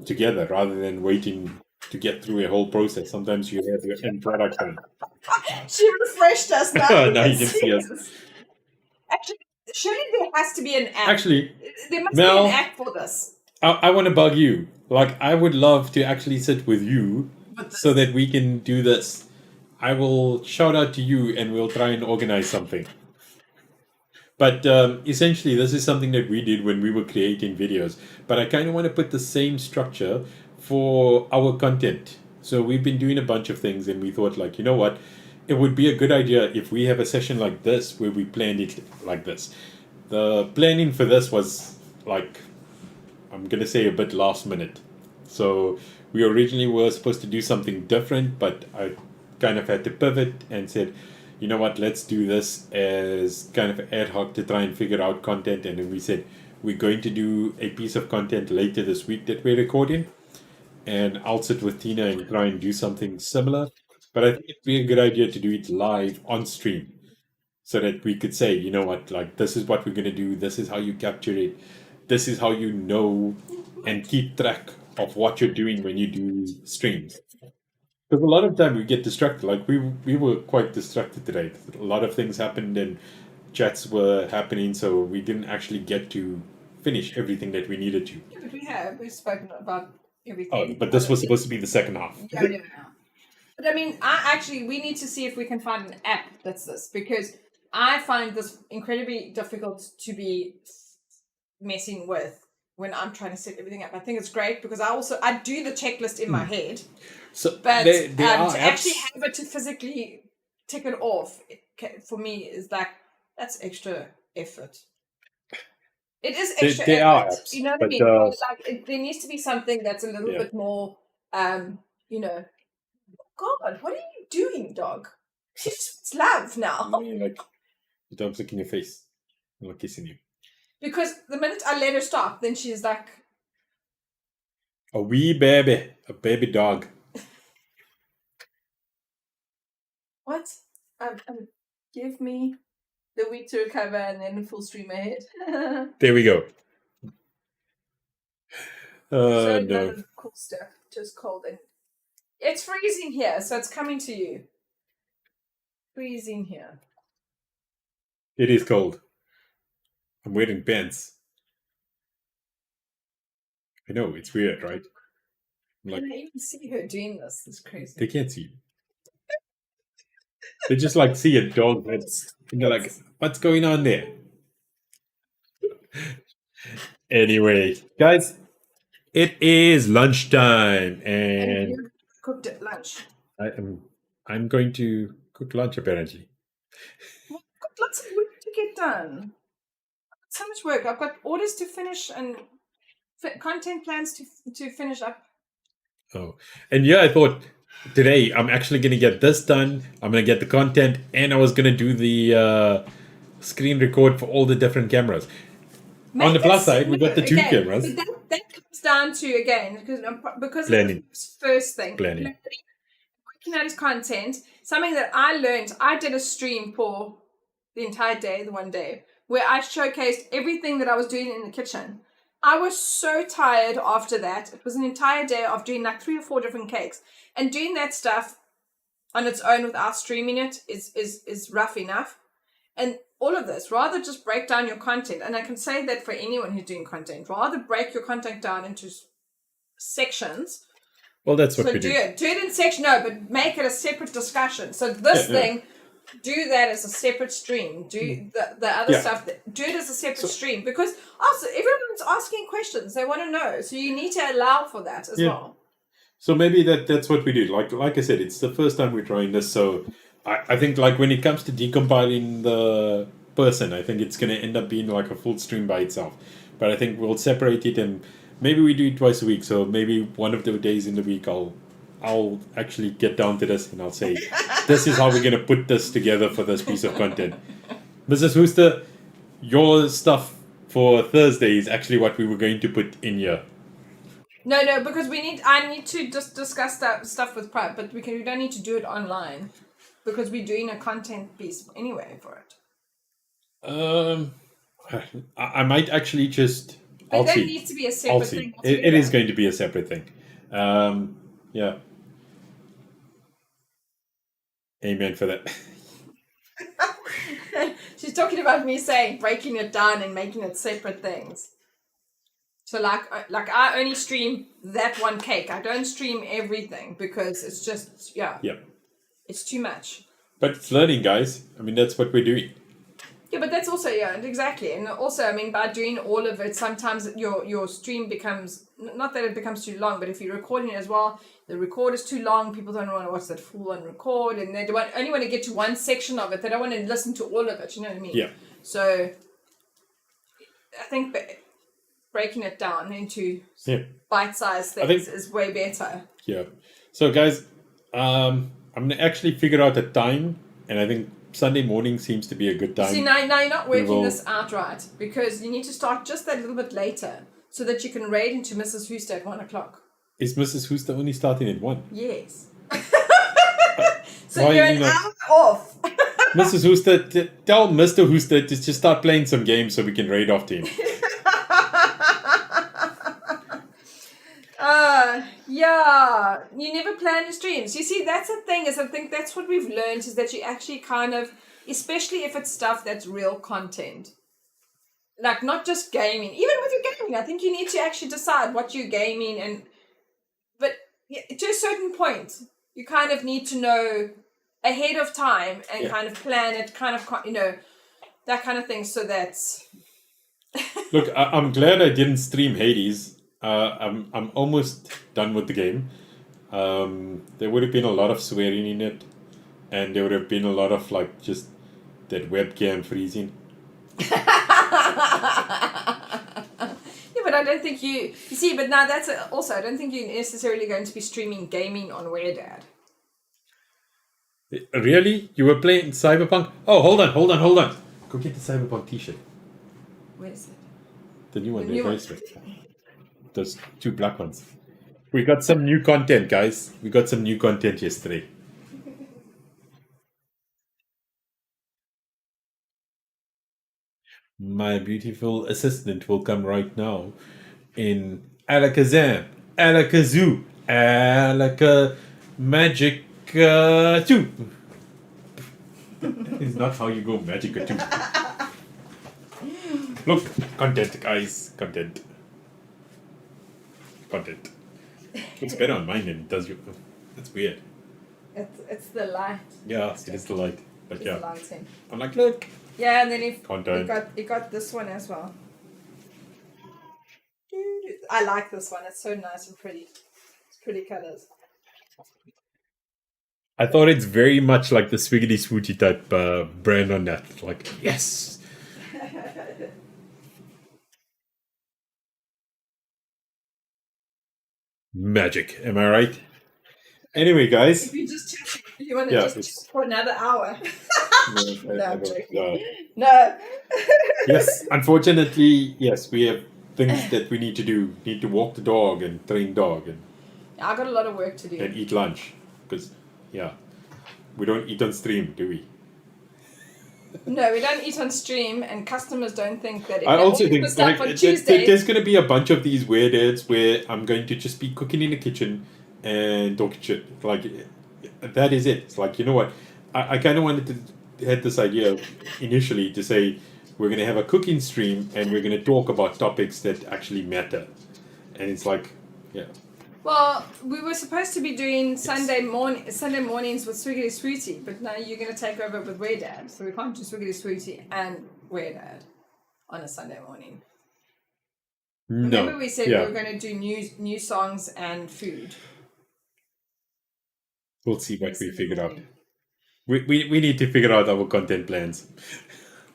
together rather than waiting to get through a whole process. Sometimes you have your end product on. She refreshed us now. Now you can see us. Actually, surely there has to be an app. Actually, there must Mel, be an app for this. I want to bug you. Like, I would love to actually sit with you so that we can do this. I will shout out to you and we'll try and organize something. But essentially, this is something that we did when we were creating videos. But I kind of want to put the same structure for our content. So we've been doing a bunch of things and we thought, like, you know what? It would be a good idea if we have a session like this where we planned it like this. The planning for this was like, I'm going to say a bit last minute. So we originally were supposed to do something different, but I kind of had to pivot and said, you know what, let's do this as kind of ad hoc to try and figure out content. And then we said, we're going to do a piece of content later this week that we're recording. And I'll sit with Tina and try and do something similar. But I think it'd be a good idea to do it live on stream so that we could say, you know what, like, this is what we're going to do. This is how you capture it. This is how you know and keep track of what you're doing when you do streams. Because a lot of time we get distracted. Like we were quite distracted today. A lot of things happened and chats were happening, so we didn't actually get to finish everything that we needed to. Yeah, but we have. We've spoken about everything. Oh, but this was supposed to be the second half. Yeah. But I mean, we need to see if we can find an app that's this, because I find this incredibly difficult to be messing with when I'm trying to set everything up. I think it's great because I do the checklist in my head, so but there to are actually apps. have it to physically tick it off, for me is like, that's extra effort. It is extra effort. There are apps, you know what but, I mean? There needs to be something that's a little bit more, you know. God, what are you doing, dog? It's love now. I mean, like, you don't look in your face. I'm not kissing you. Because the minute I let her stop, then she's like, A wee baby. A baby dog. what? Give me the week to recover and then full stream ahead. There we go. So none No. of the cool stuff, just cold. And it's freezing here, so it's coming to you. Freezing here. It is cold. I'm wearing pants. I know, it's weird, right? Like, Can I even see her doing this? It's crazy. they can't see you. They just like see a dog and they're like, what's going on there? Anyway, guys, it is lunchtime and you cooked at lunch. I'm going to cook lunch apparently. Well, I've got lots of work to get done. So much work. I've got orders to finish and content plans to finish up. Oh, and yeah, I thought today I'm actually going to get this done. I'm going to get the content, and I was going to do the screen record for all the different cameras. On the plus side, we got the two cameras. But that comes down to, again, because Planning. it's the first thing. Planning. Working out his content, something that I learned, I did a stream for the entire day, the one day, where I showcased everything that I was doing in the kitchen. I was so tired after that. It was an entire day of doing like 3 or 4 different cakes. And doing that stuff on its own without streaming it is rough enough. And all of this, rather just break down your content. And I can say that for anyone who's doing content, rather break your content down into sections. Well, that's what we do. Do it in section, no, but make it a separate discussion. So this thing, do that as a separate stream. Do the other stuff, do it as a separate stream. Because also, everyone's asking questions. They want to know. So you need to allow for that as well. So maybe that's what we do. Like I said, it's the first time we're trying this. So I think like when it comes to decompiling the person, I think it's going to end up being like a full stream by itself. But I think we'll separate it and maybe we do it twice a week. So maybe one of the days in the week I'll actually get down to this and I'll say, this is how we're going to put this together for this piece of content. Mrs. Hooster, your stuff for Thursday is actually what we were going to put in here. No, because I need to just discuss that stuff with Pride, but we don't need to do it online because we're doing a content piece anyway for it. I might actually just. But that needs to be a separate thing. It is going to be a separate thing. Yeah. Amen for that. She's talking about me saying breaking it down and making it separate things. So like I only stream that one cake. I don't stream everything because it's just it's too much. But it's learning, guys. I mean, that's what we're doing. Yeah, but that's also exactly, and also I mean by doing all of it, sometimes your stream becomes not that it becomes too long, but if you're recording it as well, the record is too long. People don't want to watch that full on record, and they only want to get to one section of it. They don't want to listen to all of it. You know what I mean? Yeah. So I think breaking it down into bite-sized things is way better. Yeah. So guys, I'm gonna actually figure out a time, and I think Sunday morning seems to be a good time. See, now you're not working this out right, because you need to start just that little bit later so that you can raid into Mrs. Hooster at 1 o'clock. Is Mrs. Hooster only starting at 1? Yes. So you're an hour off. Mrs. Hooster, tell Mr. Hooster to just start playing some games so we can raid off to him. Yeah, you never plan your streams. You see, that's the thing, is I think that's what we've learned, is that you actually kind of, especially if it's stuff that's real content, like not just gaming, even with your gaming, I think you need to actually decide what you're gaming, but to a certain point, you kind of need to know ahead of time and kind of plan it, kind of, that kind of thing, so that's... Look, I'm glad I didn't stream Hades. I'm almost done with the game. There would have been a lot of swearing in it, and there would have been a lot of like just that webcam freezing. Yeah, but I don't think you see. But now that's also I don't think you're necessarily going to be streaming gaming on WhereDad. Really? You were playing Cyberpunk? Oh, hold on. Go get the Cyberpunk T-shirt. Where is it? The new one. The They're new very one. sweet. Those two black ones. We got some new content, guys. We got some new content yesterday. My beautiful assistant will come right now in Alakazam, Alakazoo, Alaka Magic 2. It's not how you go Magic 2. Look, content, guys. Content. Content. Looks better on mine than it does you. That's weird. It's the light. Yeah, it is the light. But It's yeah. the lighting. I'm like, look. Yeah, and then Content. he got this one as well. I like this one. It's so nice and pretty. It's pretty colors. I thought it's very much like the Swiggity Swooty type brand on that. Like, yes. Magic. Am I right? Anyway, guys. If you just chat, if you want to Yeah, just it's- chat for another hour. No, I'm joking. No. No. Yes, unfortunately, yes, we have things that we need to do. Need to walk the dog and train dog and I got a lot of work to do. eat lunch. Because, yeah, we don't eat on stream, do we? No, we don't eat on stream, and customers don't think that if I they also order think the stuff on like, Tuesdays, there's going to be a bunch of these weird ads where I'm going to just be cooking in the kitchen and talking shit. Like, that is it. It's like, you know what? I kind of wanted to had this idea initially to say we're going to have a cooking stream and we're going to talk about topics that actually matter. And it's like, yeah. well, we were supposed to be doing Sunday mornings with Swiggity Sweetie, but now you're going to take over with Wear Dad, so we can't do Swiggity Sweetie and Wear Dad on a Sunday morning. No. Remember we said Yeah. we were going to do new songs and food. We'll see what we figure out. We need to figure out our content plans.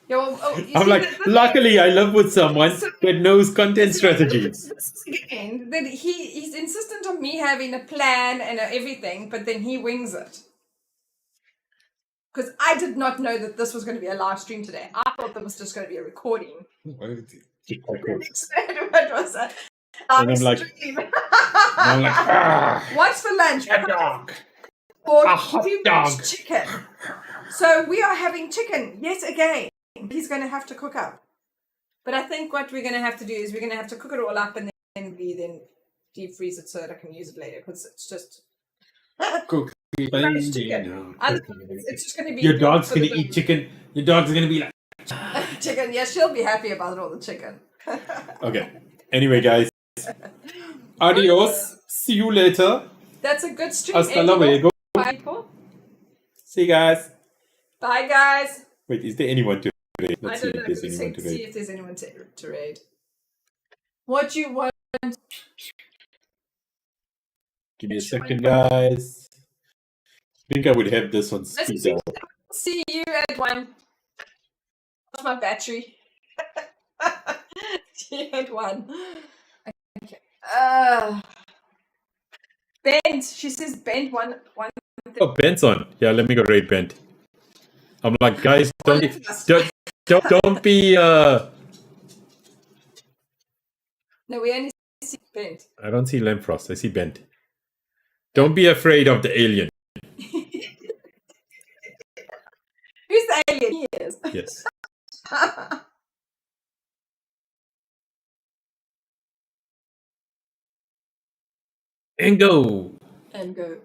Yeah, well, you I'm see, like, luckily I live with someone that knows content strategies. This is again that he's insistent on me having a plan and everything, but then he wings it. Because I did not know that this was going to be a live stream today. I thought that was just going to be a recording. What was that? And I'm like, Stream. What's for lunch? a dog. Or A hot too dog. much chicken. So we are having chicken yet again. He's going to have to cook up. But I think what we're going to have to do is we're going to have to cook it all up and then deep freeze it so that I can use it later. Because it's just... Cook. It's just going to be... Your dog's for the going to eat chicken. Your dog's going to be like... chicken. Yeah, she'll be happy about all the chicken. Okay. Anyway, guys. Adios. See you later. That's a good stream. Hasta luego. Bye, people. See you guys. Bye, guys. Wait, is there anyone to raid? I Let's see don't know. if there's anyone to See raid. if there's anyone to raid. What you want? Give me a second, guys. I think I would have this on Let's speed. see you at 1. What's my battery? See you at 1. Okay. Bent. She says Bent 1. Oh, Bent's on. Yeah, let me go raid Bent. I'm like, guys, don't be No, we only see Bent. I don't see Lemfrost, I see Bent. Don't be afraid of the alien. Who's the alien? He is. Yes. And go. And go.